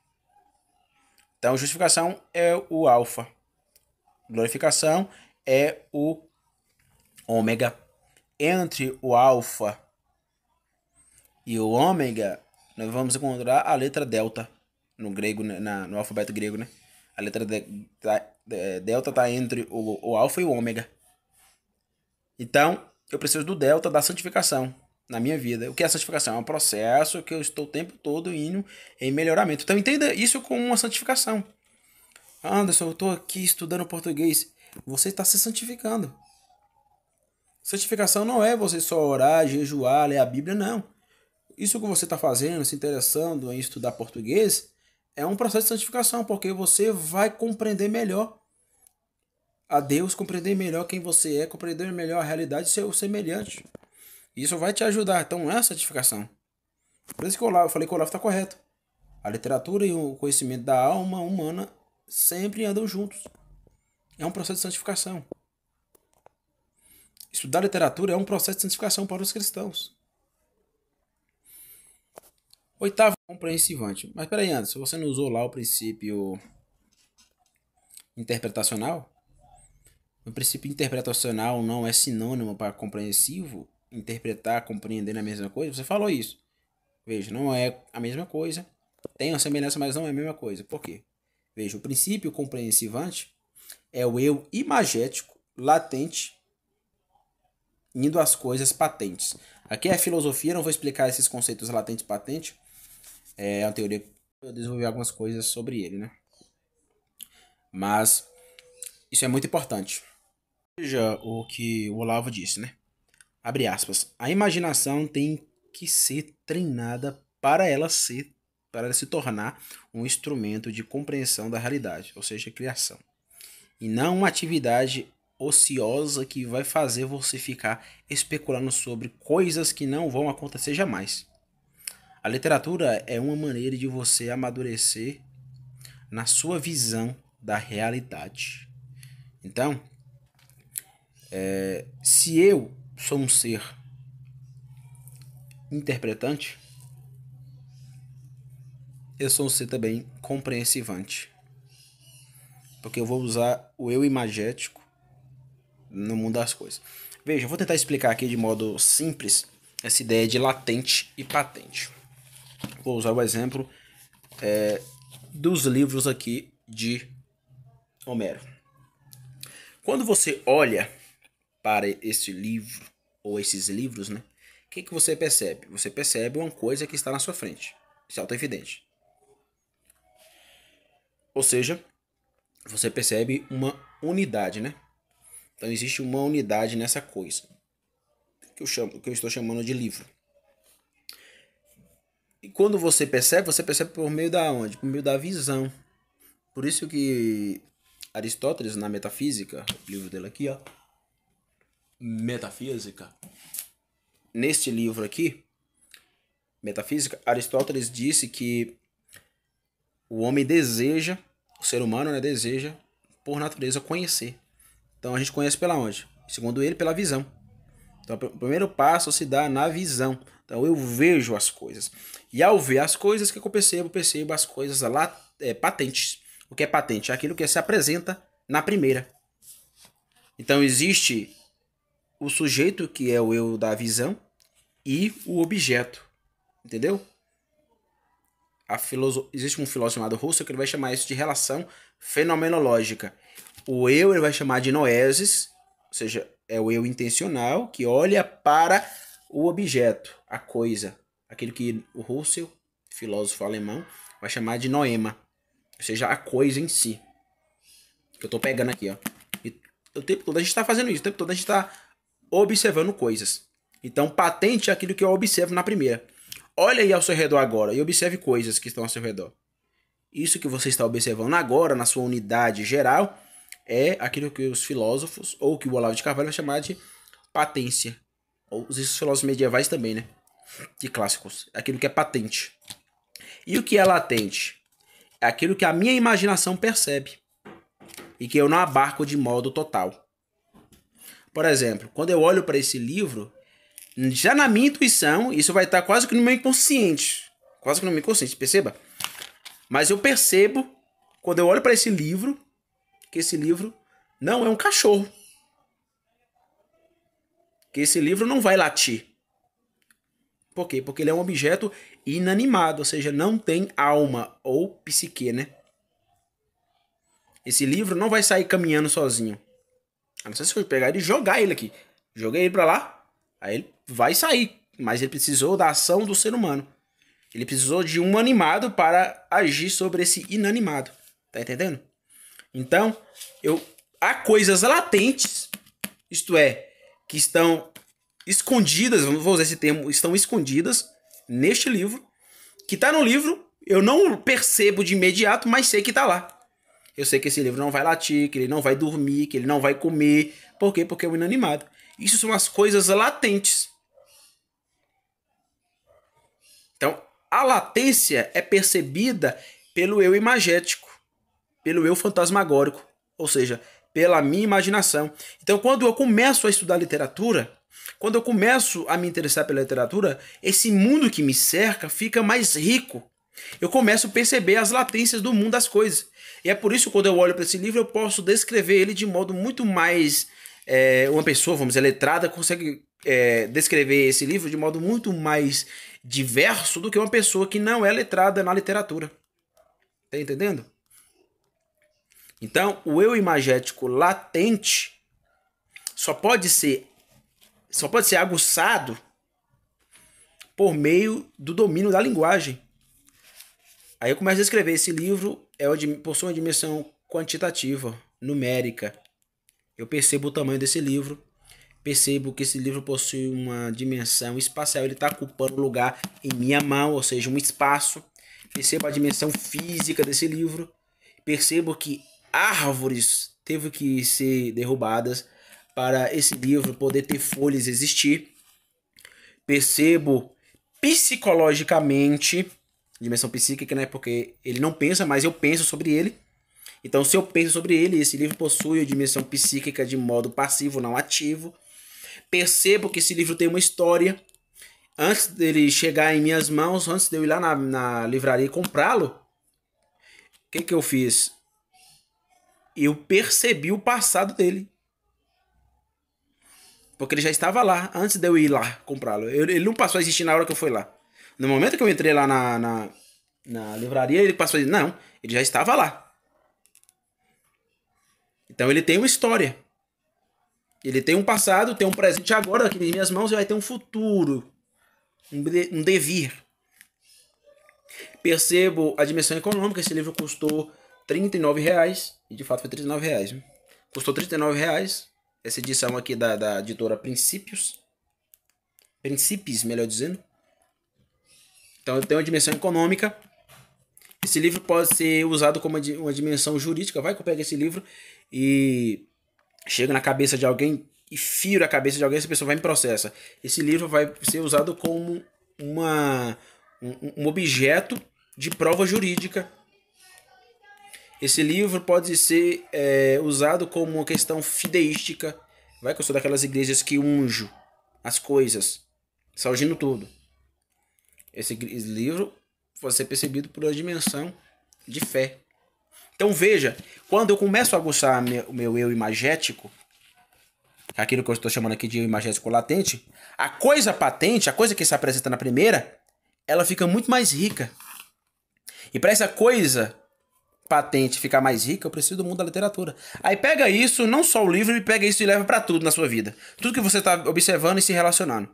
Então, justificação é o alfa. Glorificação é o ômega. Entre o alfa e o ômega, nós vamos encontrar a letra delta no grego, no alfabeto grego, né? A letra delta está entre o alfa e o ômega. Então, eu preciso do delta da santificação na minha vida. O que é a santificação? É um processo que eu estou o tempo todo indo em melhoramento. Então, entenda isso como uma santificação. Anderson, eu estou aqui estudando português. Você está se santificando. Santificação não é você só orar, jejuar, ler a Bíblia, não. Isso que você está fazendo, se interessando em estudar português, é um processo de santificação, porque você vai compreender melhor a Deus, compreender melhor quem você é, compreender melhor a realidade do seu semelhante. Isso vai te ajudar. Então não é a santificação. Por isso que eu falei que o Olavo está correto. A literatura e o conhecimento da alma humana sempre andam juntos. É um processo de santificação. Estudar literatura é um processo de santificação para os cristãos. Oitavo, compreensivante. Mas peraí, Anderson, você não usou lá o princípio interpretacional? O princípio interpretacional não é sinônimo para compreensivo? Interpretar, compreender é a mesma coisa? Você falou isso. Veja, não é a mesma coisa. Tem uma semelhança, mas não é a mesma coisa. Por quê? Veja, o princípio compreensivante é o eu imagético, latente, indo às coisas patentes. Aqui é a filosofia, não vou explicar esses conceitos latente e patente. É uma teoria, eu desenvolvi algumas coisas sobre ele, né? Mas isso é muito importante. Veja o que o Olavo disse, né? Abre aspas. A imaginação tem que ser treinada para ela se tornar um instrumento de compreensão da realidade, ou seja, criação. E não uma atividade ociosa que vai fazer você ficar especulando sobre coisas que não vão acontecer jamais. A literatura é uma maneira de você amadurecer na sua visão da realidade. Então, se eu sou um ser interpretante, eu sou um ser também compreensivante. Porque eu vou usar o eu imagético no mundo das coisas. Veja, eu vou tentar explicar aqui de modo simples essa ideia de latente e patente. Vou usar o exemplo dos livros aqui de Homero. Quando você olha para este livro, ou esses livros, né? O que você percebe? Você percebe uma coisa que está na sua frente. Isso é auto-evidente. Ou seja, você percebe uma unidade, né? Então existe uma unidade nessa coisa que eu estou chamando de livro. E quando você percebe por meio da onde? Por meio da visão. Por isso que Aristóteles, na Metafísica, o livro dele aqui, ó, Metafísica. Neste livro aqui, Metafísica, Aristóteles disse que o homem deseja, o ser humano, né, deseja, por natureza, conhecer. Então a gente conhece pela onde? Segundo ele, pela visão. Então o primeiro passo se dá na visão. Então eu vejo as coisas. E ao ver as coisas, o que eu percebo? Percebo as coisas lá patentes. O que é patente? É aquilo que se apresenta na primeira. Então existe o sujeito, que é o eu da visão, e o objeto. Entendeu? Existe um filósofo chamado Russell que ele vai chamar isso de relação fenomenológica. O eu ele vai chamar de noesis, ou seja, é o eu intencional que olha para o objeto, a coisa. Aquilo que o Husserl, filósofo alemão, vai chamar de noema, ou seja, a coisa em si. Que eu estou pegando aqui, ó. E o tempo todo a gente está fazendo isso, o tempo todo a gente está observando coisas. Então, patente é aquilo que eu observo na primeira. Olha aí ao seu redor agora e observe coisas que estão ao seu redor. Isso que você está observando agora, na sua unidade geral, é aquilo que os filósofos, ou que o Olavo de Carvalho vai chamar de patência. Ou os filósofos medievais também, né? De clássicos. Aquilo que é patente. E o que é latente? É aquilo que a minha imaginação percebe. E que eu não abarco de modo total. Por exemplo, quando eu olho para esse livro, já na minha intuição, isso vai estar quase que no meu inconsciente. Quase que no meu inconsciente, perceba? Mas eu percebo, quando eu olho para esse livro, que esse livro não é um cachorro. Que esse livro não vai latir. Por quê? Porque ele é um objeto inanimado, ou seja, não tem alma ou psique, né? Esse livro não vai sair caminhando sozinho. A não ser se eu pegar ele e jogar ele aqui. Joguei ele pra lá, aí ele vai sair. Mas ele precisou da ação do ser humano. Ele precisou de um animado para agir sobre esse inanimado. Tá entendendo? Então, há coisas latentes, isto é, que estão escondidas, vou usar esse termo, estão escondidas neste livro, que está no livro, eu não percebo de imediato, mas sei que está lá. Eu sei que esse livro não vai latir, que ele não vai dormir, que ele não vai comer. Por quê? Porque é um inanimado. Isso são as coisas latentes. Então, a latência é percebida pelo eu imagético, pelo eu fantasmagórico, ou seja, pela minha imaginação. Então, quando eu começo a estudar literatura, quando eu começo a me interessar pela literatura, esse mundo que me cerca fica mais rico. Eu começo a perceber as latências do mundo das coisas. E é por isso que quando eu olho para esse livro, eu posso descrever ele de modo muito mais... uma pessoa, vamos dizer, letrada, consegue descrever esse livro de modo muito mais diverso do que uma pessoa que não é letrada na literatura. Tá entendendo? Então, o eu imagético latente só pode ser aguçado por meio do domínio da linguagem. Aí eu começo a escrever. Esse livro possui uma dimensão quantitativa, numérica. Eu percebo o tamanho desse livro. Percebo que esse livro possui uma dimensão espacial. Ele está ocupando lugar em minha mão, ou seja, um espaço. Percebo a dimensão física desse livro. Percebo que árvores teve que ser derrubadas para esse livro poder ter folhas e existir. Percebo psicologicamente, dimensão psíquica, né? Porque ele não pensa, mas eu penso sobre ele. Então, se eu penso sobre ele, esse livro possui a dimensão psíquica de modo passivo, não ativo. Percebo que esse livro tem uma história. Antes dele chegar em minhas mãos, antes de eu ir lá na livraria e comprá-lo, o que eu fiz? Eu percebi o passado dele. Porque ele já estava lá, antes de eu ir lá comprá-lo. Ele não passou a existir na hora que eu fui lá. No momento que eu entrei lá na livraria, ele passou a existir. Não, ele já estava lá. Então ele tem uma história. Ele tem um passado, tem um presente agora aqui nas minhas mãos e vai ter um futuro. Um devir. Percebo a dimensão econômica. Esse livro custou R$39. E de fato foi R$39. Né? Custou R$39. Essa edição aqui da editora Princípios. Princípios, melhor dizendo. Então eu tenho uma dimensão econômica. Esse livro pode ser usado como uma dimensão jurídica. Vai que eu pego esse livro e chego na cabeça de alguém e firo a cabeça de alguém, essa pessoa vai me processa. Esse livro vai ser usado como um objeto de prova jurídica. Esse livro pode ser usado como uma questão fideística. Vai que eu sou daquelas igrejas que unjo as coisas, salgando tudo. Esse livro pode ser percebido por uma dimensão de fé. Então veja, quando eu começo a aguçar o meu eu imagético, aquilo que eu estou chamando aqui de eu imagético latente, a coisa patente, a coisa que se apresenta na primeira, ela fica muito mais rica. E para essa coisa patente ficar mais rica, eu preciso do mundo da literatura. Aí pega isso, não só o livro, e pega isso e leva pra tudo na sua vida. Tudo que você tá observando e se relacionando.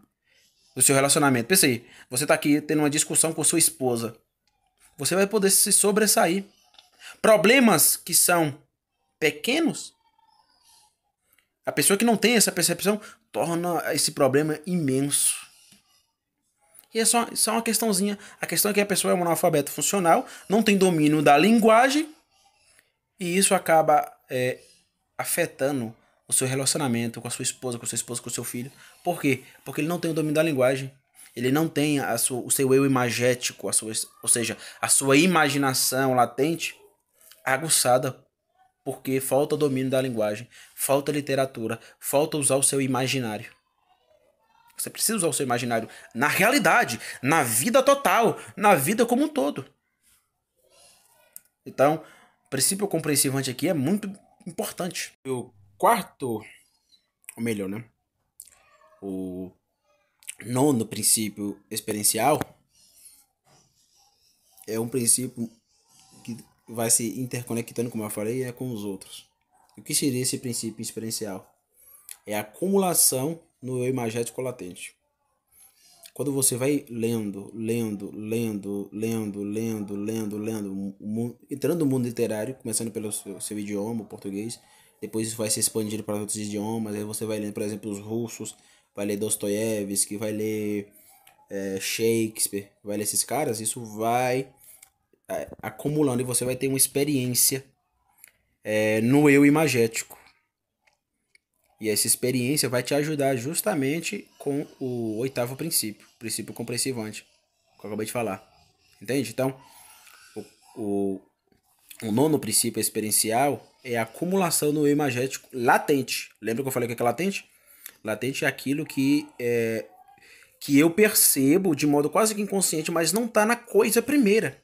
Do seu relacionamento. Pensa aí, você tá aqui tendo uma discussão com sua esposa. Você vai poder se sobressair. Problemas que são pequenos, a pessoa que não tem essa percepção torna esse problema imenso. E é só uma questãozinha. A questão é que a pessoa é um analfabeto funcional, não tem domínio da linguagem, e isso acaba afetando o seu relacionamento com a sua esposa, com o seu filho. Por quê? Porque ele não tem o domínio da linguagem. Ele não tem o seu eu imagético, ou seja, a sua imaginação latente aguçada, porque falta o domínio da linguagem, falta literatura, falta usar o seu imaginário. Você precisa usar o seu imaginário na realidade, na vida total, na vida como um todo. Então, o princípio compreensivante aqui é muito importante. O quarto, ou melhor, né? O nono princípio experiencial é um princípio que vai se interconectando, como eu falei, com os outros. O que seria esse princípio experiencial? É a acumulação no eu imagético latente. Quando você vai lendo, entrando no mundo literário, começando pelo seu idioma, o português, depois isso vai se expandindo para outros idiomas, aí você vai lendo, por exemplo, os russos, vai ler Dostoiévski, vai ler Shakespeare, vai ler esses caras, isso vai acumulando e você vai ter uma experiência no eu imagético. E essa experiência vai te ajudar justamente com o oitavo princípio compreensivante, que eu acabei de falar. Entende? Então, o nono princípio experiencial é a acumulação no eu imagético latente. Lembra que eu falei que é latente? Latente é aquilo que eu percebo de modo quase que inconsciente, mas não está na coisa primeira.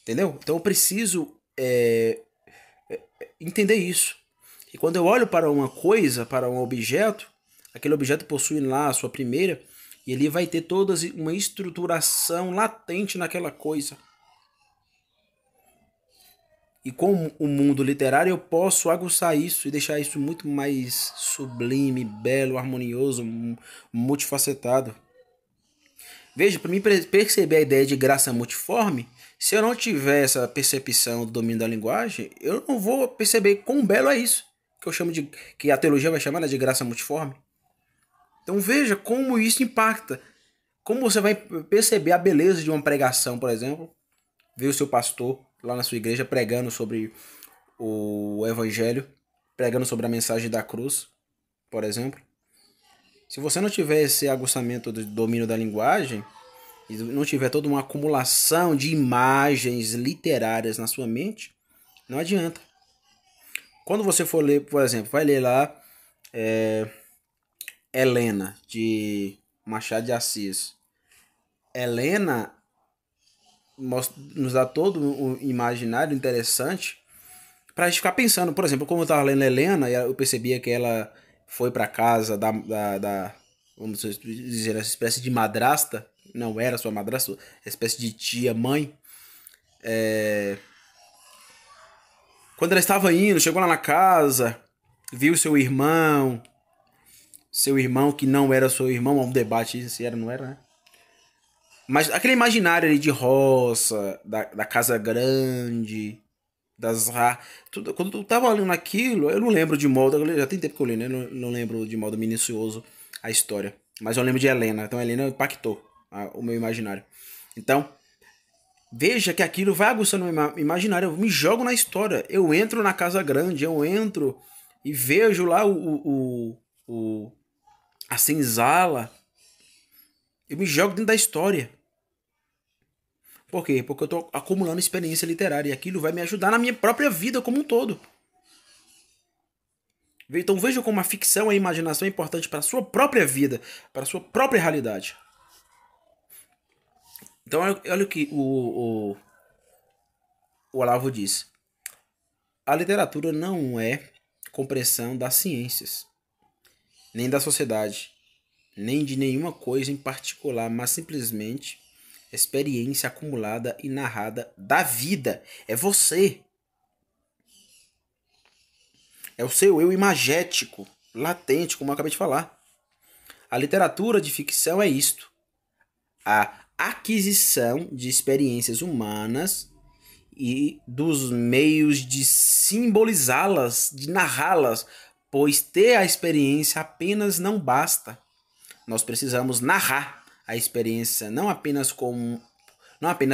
Entendeu? Então eu preciso entender isso. E quando eu olho para uma coisa, para um objeto, aquele objeto possui lá a sua primeira, e ele vai ter toda uma estruturação latente naquela coisa. E com o mundo literário eu posso aguçar isso e deixar isso muito mais sublime, belo, harmonioso, multifacetado. Veja, para mim perceber a ideia de graça multiforme, se eu não tiver essa percepção do domínio da linguagem, eu não vou perceber quão belo é isso, que eu chamo de, que a teologia vai chamar de graça multiforme. Então veja como isso impacta. Como você vai perceber a beleza de uma pregação, por exemplo, ver o seu pastor lá na sua igreja pregando sobre o evangelho, pregando sobre a mensagem da cruz, por exemplo. Se você não tiver esse aguçamento do domínio da linguagem, e não tiver toda uma acumulação de imagens literárias na sua mente, não adianta. Quando você for ler, por exemplo, vai ler lá Helena, de Machado de Assis. Helena nos dá todo um imaginário interessante pra gente ficar pensando. Por exemplo, como eu tava lendo Helena, eu percebia que ela foi pra casa da vamos dizer, essa espécie de madrasta. Não era sua madrasta, espécie de tia, mãe. Quando ela estava indo, chegou lá na casa, viu seu irmão que não era seu irmão, um debate se era ou não era, né? Mas aquele imaginário ali de roça, da casa grande, tudo, quando eu tava lendo aquilo, eu não lembro de modo, já tem tempo que eu li, né? Não lembro de modo minucioso a história. Mas eu lembro de Helena, então Helena impactou o meu imaginário. Então, veja que aquilo vai aguçando o meu imaginário, eu me jogo na história, eu entro na casa grande, eu entro e vejo lá a senzala, eu me jogo dentro da história. Por quê? Porque eu tô acumulando experiência literária e aquilo vai me ajudar na minha própria vida como um todo. Então veja como a ficção e a imaginação é importante para a sua própria vida, para a sua própria realidade. Então olha o que o Olavo diz. A literatura não é compreensão das ciências, nem da sociedade, nem de nenhuma coisa em particular, mas simplesmente experiência acumulada e narrada da vida. É você. É o seu eu imagético, latente, como eu acabei de falar. A literatura de ficção é isto: a aquisição de experiências humanas e dos meios de simbolizá-las, de narrá-las, pois ter a experiência apenas não basta. Nós precisamos narrar a experiência não apenas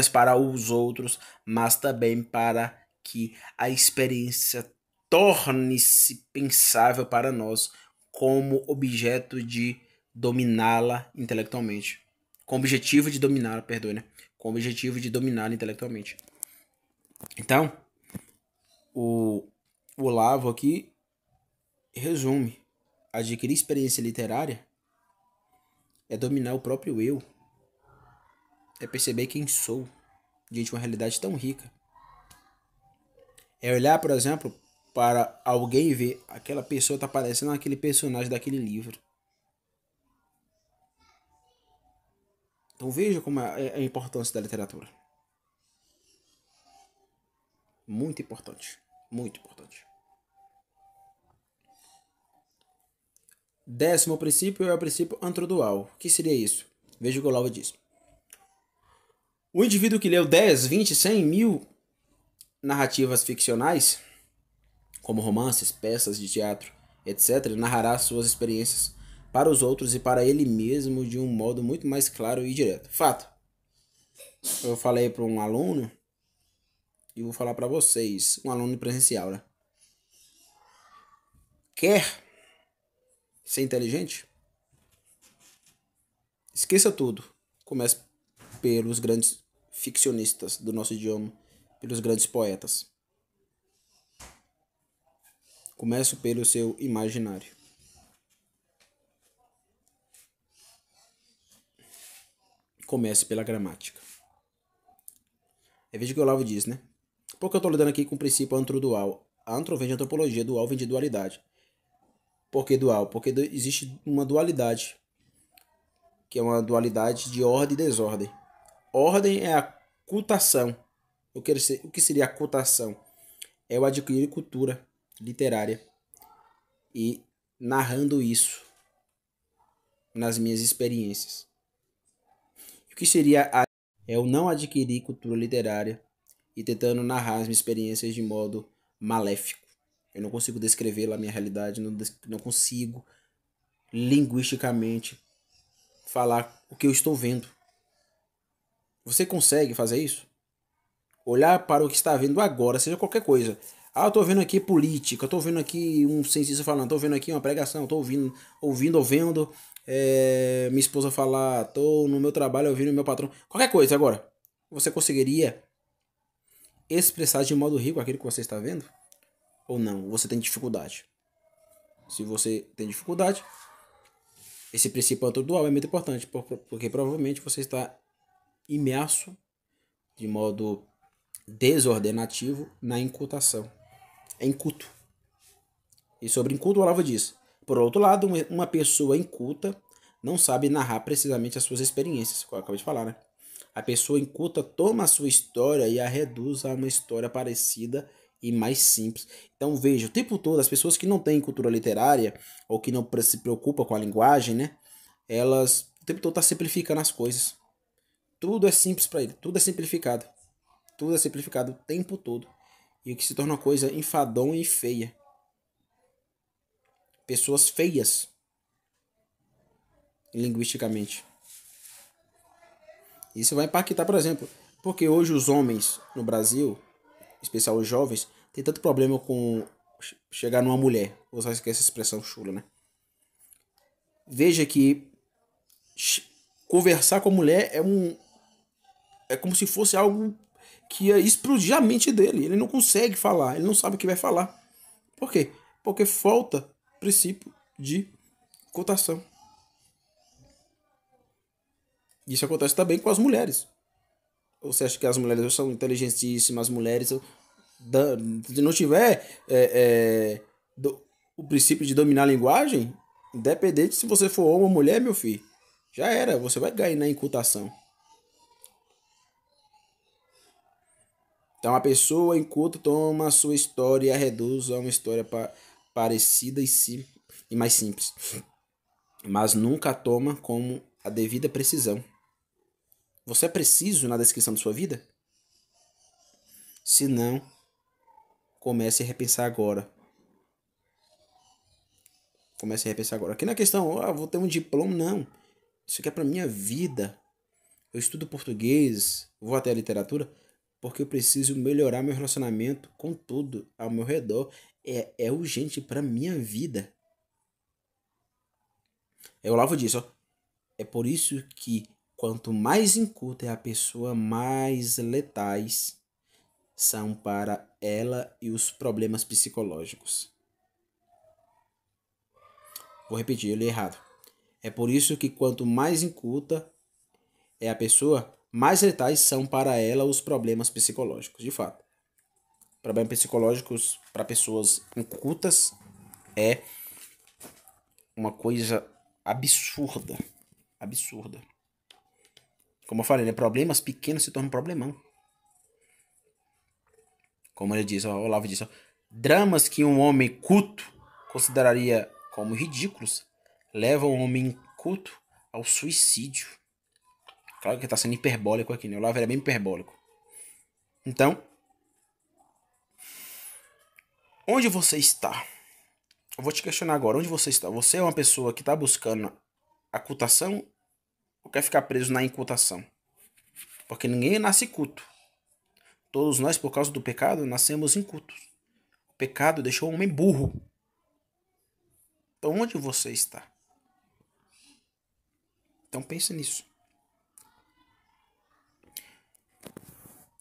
para os outros, mas também para que a experiência torne-se pensável para nós como objeto de dominá-la intelectualmente. Com o objetivo de dominá-la, perdoe, né? Com o objetivo de dominá-la intelectualmente. Então, o Olavo aqui resume: adquirir experiência literária é dominar o próprio eu, é perceber quem sou diante de uma realidade tão rica. É olhar, por exemplo, para alguém e ver aquela pessoa está parecendo aquele personagem daquele livro. Então veja como é a importância da literatura. Muito importante. Muito importante. 10º princípio é o princípio antrodual. O que seria isso? Veja o que o Olavo diz. O indivíduo que leu 10, 20, 100, 1000 narrativas ficcionais, como romances, peças de teatro, etc., narrará suas experiências para os outros e para ele mesmo de um modo muito mais claro e direto. Fato. Eu falei para um aluno e vou falar para vocês, um aluno presencial, né? Quer ser inteligente? Esqueça tudo. Comece pelos grandes ficcionistas do nosso idioma, pelos grandes poetas. Comece pelo seu imaginário. Comece pela gramática. É veja o que o Olavo diz, né? Porque eu estou lidando aqui com o princípio antrodual. Antro vem de antropologia, dual vem de dualidade. Por que dual? Porque existe uma dualidade, que é uma dualidade de ordem e desordem. Ordem é a cultação. O que seria a cultação? É o adquirir cultura literária e narrando isso nas minhas experiências. O que seria é o não adquirir cultura literária e tentando narrar as minhas experiências de modo maléfico. Eu não consigo descrever a minha realidade, não consigo linguisticamente falar o que eu estou vendo. Você consegue fazer isso? Olhar para o que está vendo agora, seja qualquer coisa. Ah, eu estou vendo aqui política, eu estou vendo aqui um cientista falando, estou vendo aqui uma pregação, estou ouvindo minha esposa falar, estou no meu trabalho ouvindo meu patrão. Qualquer coisa agora. Você conseguiria expressar de modo rico aquilo que você está vendo? Ou não? Você tem dificuldade? Se você tem dificuldade, esse princípio antrodual é muito importante, porque provavelmente você está imerso de modo desordenativo na incultação. É inculto. E sobre inculto, o Olavo diz: por outro lado, uma pessoa inculta não sabe narrar precisamente as suas experiências, como eu acabei de falar, né? A pessoa inculta toma a sua história e a reduz a uma história parecida e mais simples. Então veja, o tempo todo, as pessoas que não têm cultura literária ou que não se preocupam com a linguagem, né? Elas o tempo todo estão simplificando as coisas. Tudo é simples para ele, tudo é simplificado. Tudo é simplificado o tempo todo. E o que se torna uma coisa enfadonha e feia. Pessoas feias linguisticamente. Isso vai impactar, por exemplo, porque hoje os homens no Brasil, em especial os jovens, tem tanto problema com chegar numa mulher. Vou usar essa expressão chula, né? Veja que conversar com a mulher é como se fosse algo que ia explodir a mente dele. Ele não consegue falar, ele não sabe o que vai falar. Por quê? Porque falta princípio de cotação. Isso acontece também com as mulheres. Você acha que as mulheres são inteligentíssimas, as mulheres... Se não tiver o princípio de dominar a linguagem, independente se você for homem ou mulher, meu filho, já era, você vai cair na incultação. Então a pessoa inculta toma a sua história e a reduz a uma história parecida e mais simples, mas nunca a toma como a devida precisão. Você é preciso na descrição da sua vida? Se não, comece a repensar agora. Comece a repensar agora. Aqui na questão, vou ter um diploma, não. Isso aqui é para minha vida. Eu estudo português, vou até a literatura, porque eu preciso melhorar meu relacionamento com tudo ao meu redor. É urgente para minha vida. É o Olavo disso, ó. É por isso que quanto mais inculta é a pessoa, mais letais são para ela e os problemas psicológicos. Vou repetir, eu li errado. É por isso que quanto mais inculta é a pessoa, mais letais são para ela os problemas psicológicos. De fato, problemas psicológicos para pessoas incultas é uma coisa absurda. Absurda. Como eu falei, né? Problemas pequenos se tornam um problemão. Como ele diz, ó, o Olavo diz, ó, dramas que um homem culto consideraria como ridículos levam o homem culto ao suicídio. Claro que está sendo hiperbólico aqui, né? O Olavo era bem hiperbólico. Então, onde você está? Eu vou te questionar agora, onde você está? Você é uma pessoa que está buscando a cultação ou quer ficar preso na incultação? Porque ninguém nasce culto. Todos nós, por causa do pecado, nascemos incultos. O pecado deixou o homem burro. Então, onde você está? Então, pense nisso.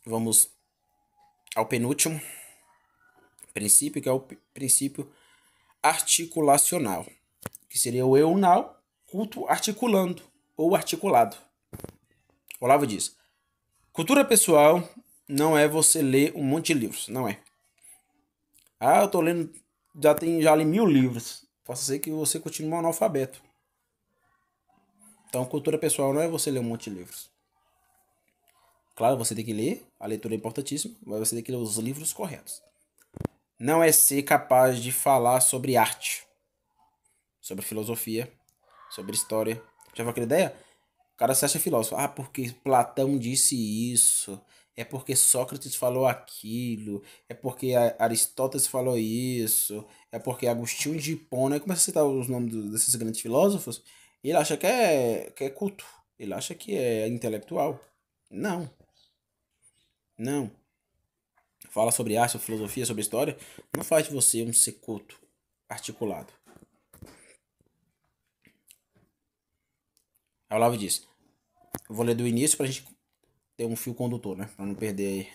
Vamos ao penúltimo princípio, que é o princípio articulacional, que seria o eunal, culto articulando ou articulado. Olavo diz: cultura pessoal não é você ler um monte de livros, não é. Eu tô lendo, já li 1000 livros. Possa ser que você continue um analfabeto. Então, cultura pessoal não é você ler um monte de livros. Claro, você tem que ler, a leitura é importantíssima, mas você tem que ler os livros corretos. Não é ser capaz de falar sobre arte, sobre filosofia, sobre história. Já viu aquela ideia? O cara se acha filósofo. Porque Platão disse isso. É porque Sócrates falou aquilo. É porque Aristóteles falou isso. É porque Agostinho de Hipona. Aí começa a citar os nomes desses grandes filósofos. E ele acha que é culto. Ele acha que é intelectual. Não. Não. Fala sobre arte, sobre filosofia, sobre história. Não faz de você um ser culto, articulado. Aí o Olavo diz. Eu vou ler do início pra gente ter um fio condutor, né? Pra não perder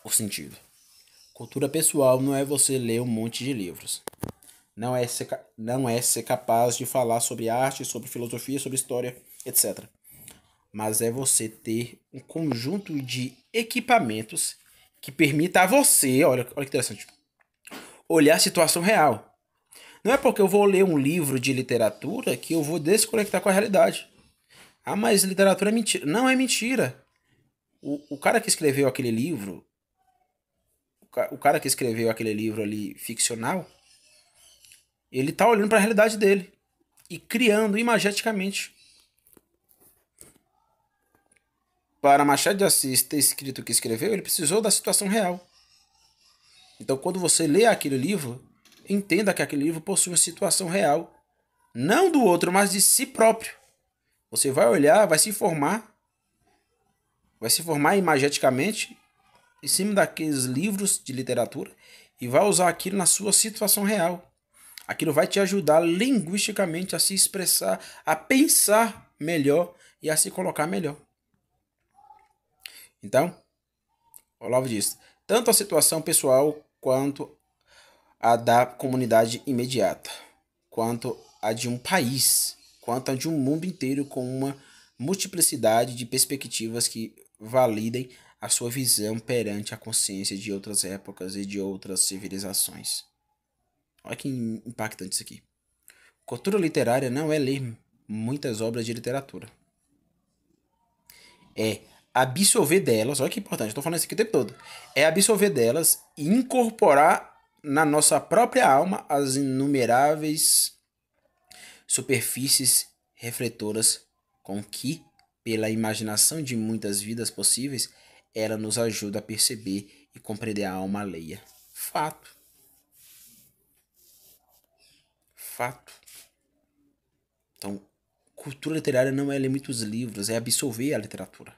o sentido. Cultura pessoal não é você ler um monte de livros. Não é ser capaz de falar sobre arte, sobre filosofia, sobre história, etc. Mas é você ter um conjunto de equipamentos que permita a você, olha que interessante, olhar a situação real. Não é porque eu vou ler um livro de literatura que eu vou desconectar com a realidade. Mas literatura é mentira. Não é mentira. O cara que escreveu aquele livro, o cara que escreveu aquele livro ali ficcional, ele tá olhando para a realidade dele e criando imageticamente. Para Machado de Assis ter escrito o que escreveu, ele precisou da situação real. Então, quando você lê aquele livro, entenda que aquele livro possui uma situação real. Não do outro, mas de si próprio. Você vai olhar, vai se formar imageticamente em cima daqueles livros de literatura e vai usar aquilo na sua situação real. Aquilo vai te ajudar linguisticamente a se expressar, a pensar melhor e a se colocar melhor. Então, Olavo diz, tanto a situação pessoal quanto a da comunidade imediata, quanto a de um país, quanto a de um mundo inteiro com uma multiplicidade de perspectivas que validem a sua visão perante a consciência de outras épocas e de outras civilizações. Olha que impactante isso aqui. Cultura literária não é ler muitas obras de literatura. É absorver delas, olha que importante, estou falando isso aqui o tempo todo, é absorver delas e incorporar na nossa própria alma as inumeráveis superfícies refletoras com que, pela imaginação de muitas vidas possíveis, ela nos ajuda a perceber e compreender a alma alheia. Fato. Fato. Então, cultura literária não é ler muitos livros, é absorver a literatura.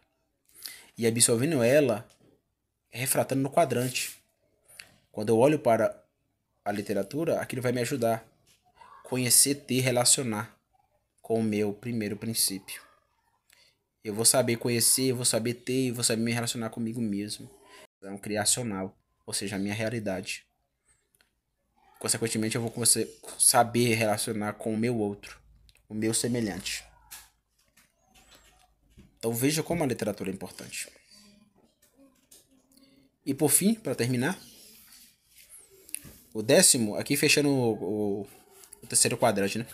E absorvendo ela, é refratando no quadrante. Quando eu olho para a literatura, aquilo vai me ajudar a conhecer, ter, relacionar com o meu primeiro princípio. Eu vou saber conhecer, eu vou saber ter, eu vou saber me relacionar comigo mesmo. É um criacional, ou seja, a minha realidade. Consequentemente, eu vou saber relacionar com o meu outro, o meu semelhante. Então veja como a literatura é importante. E por fim, para terminar, o décimo, aqui fechando o terceiro quadrante, né?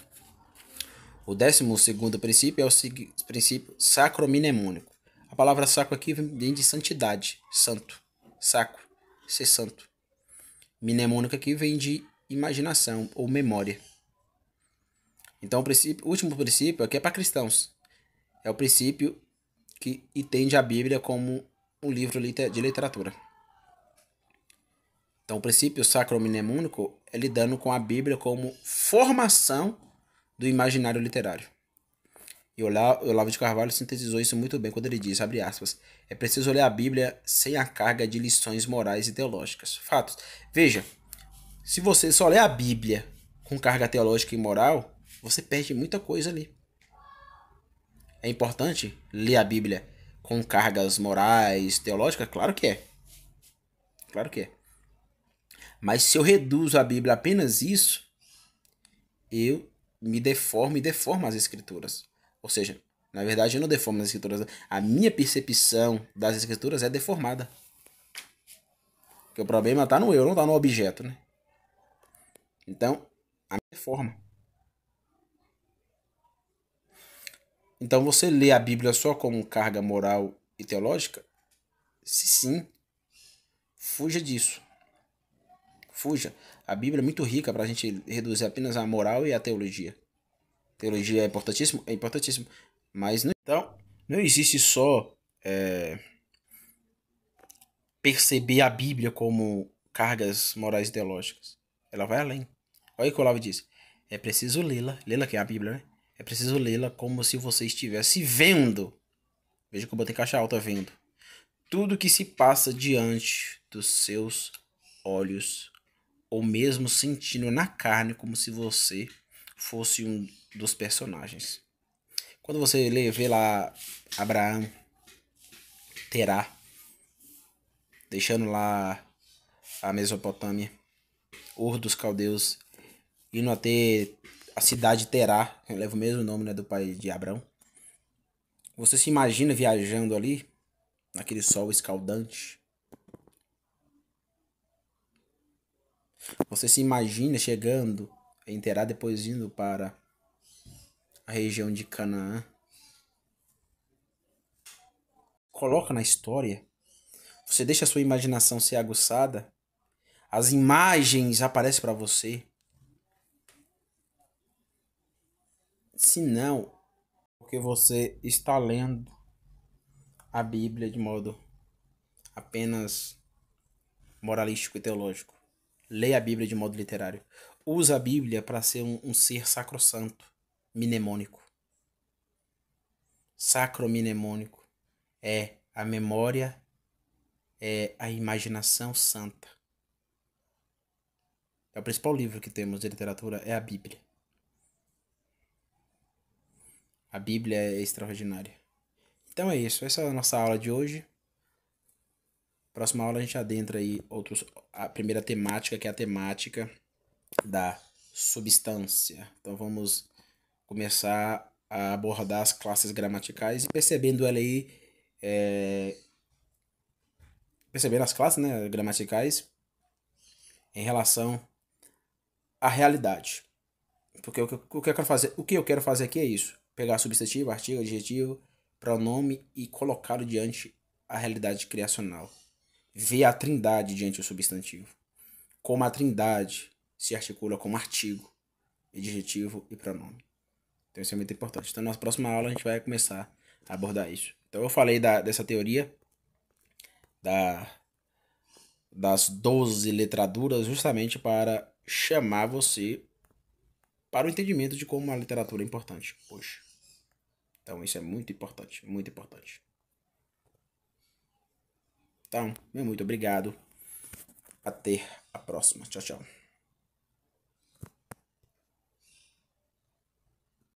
O 12º princípio é o princípio sacro-mnemônico. A palavra sacro aqui vem de santidade, santo, sacro, ser santo. Mnemônico aqui vem de imaginação ou memória. Então o último princípio aqui é para cristãos. É o princípio que entende a Bíblia como um livro de literatura. Então o princípio sacro-mnemônico é lidando com a Bíblia como formação do imaginário literário. E Olavo de Carvalho sintetizou isso muito bem quando ele diz, abre aspas, é preciso ler a Bíblia sem a carga de lições morais e teológicas. Fatos. Veja, se você só lê a Bíblia com carga teológica e moral, você perde muita coisa ali. É importante ler a Bíblia com cargas morais, teológicas? Claro que é. Claro que é. Mas se eu reduzo a Bíblia a apenas isso, eu me deformo e deformo as escrituras. Ou seja, na verdade eu não deformo as escrituras. A minha percepção das escrituras é deformada. Porque o problema está no eu, não está no objeto, né? Então, a minha deforma. Então você lê a Bíblia só como carga moral e teológica? Se sim, fuja disso. Fuja. A Bíblia é muito rica para a gente reduzir apenas a moral e a teologia. Teologia é importantíssimo? É importantíssimo. Mas não, então, não existe só perceber a Bíblia como cargas morais e teológicas. Ela vai além. Olha o que o Olavo diz. É preciso lê-la. Lê-la que é a Bíblia, né? É preciso lê-la como se você estivesse vendo. Veja que eu botei caixa alta vendo. Tudo que se passa diante dos seus olhos. Ou mesmo sentindo na carne como se você fosse um dos personagens. Quando você vê lá Abraão, Terá, deixando lá a Mesopotâmia, Ur dos Caldeus, indo até a cidade de Terá, que leva o mesmo nome, né, do pai de Abraão. Você se imagina viajando ali, naquele sol escaldante? Você se imagina chegando em Terá, depois indo para a região de Canaã? Coloca na história. Você deixa a sua imaginação ser aguçada. As imagens aparecem para você. Se não, porque você está lendo a Bíblia de modo apenas moralístico e teológico. Leia a Bíblia de modo literário. Usa a Bíblia para ser um ser sacrossanto, mnemônico. Sacro-mnemônico é a memória, é a imaginação santa. É o principal livro que temos de literatura, é a Bíblia. A Bíblia é extraordinária. Então é isso, essa é a nossa aula de hoje. Próxima aula a gente adentra aí a primeira temática, que é a temática da substância. Então vamos começar a abordar as classes gramaticais e percebendo ela aí, percebendo as classes, né, gramaticais em relação à realidade. Porque o que eu quero fazer aqui é isso: pegar substantivo, artigo, adjetivo pronome e colocá-lo diante a realidade criacional. Ver a trindade diante do substantivo. Como a trindade se articula como artigo, adjetivo e pronome. Então isso é muito importante. Então na próxima aula a gente vai começar a abordar isso. Então eu falei dessa teoria das 12 letraduras justamente para chamar você para o entendimento de como a literatura é importante hoje. Então isso é muito importante, muito importante. Então, meu muito obrigado. Até a próxima. Tchau, tchau.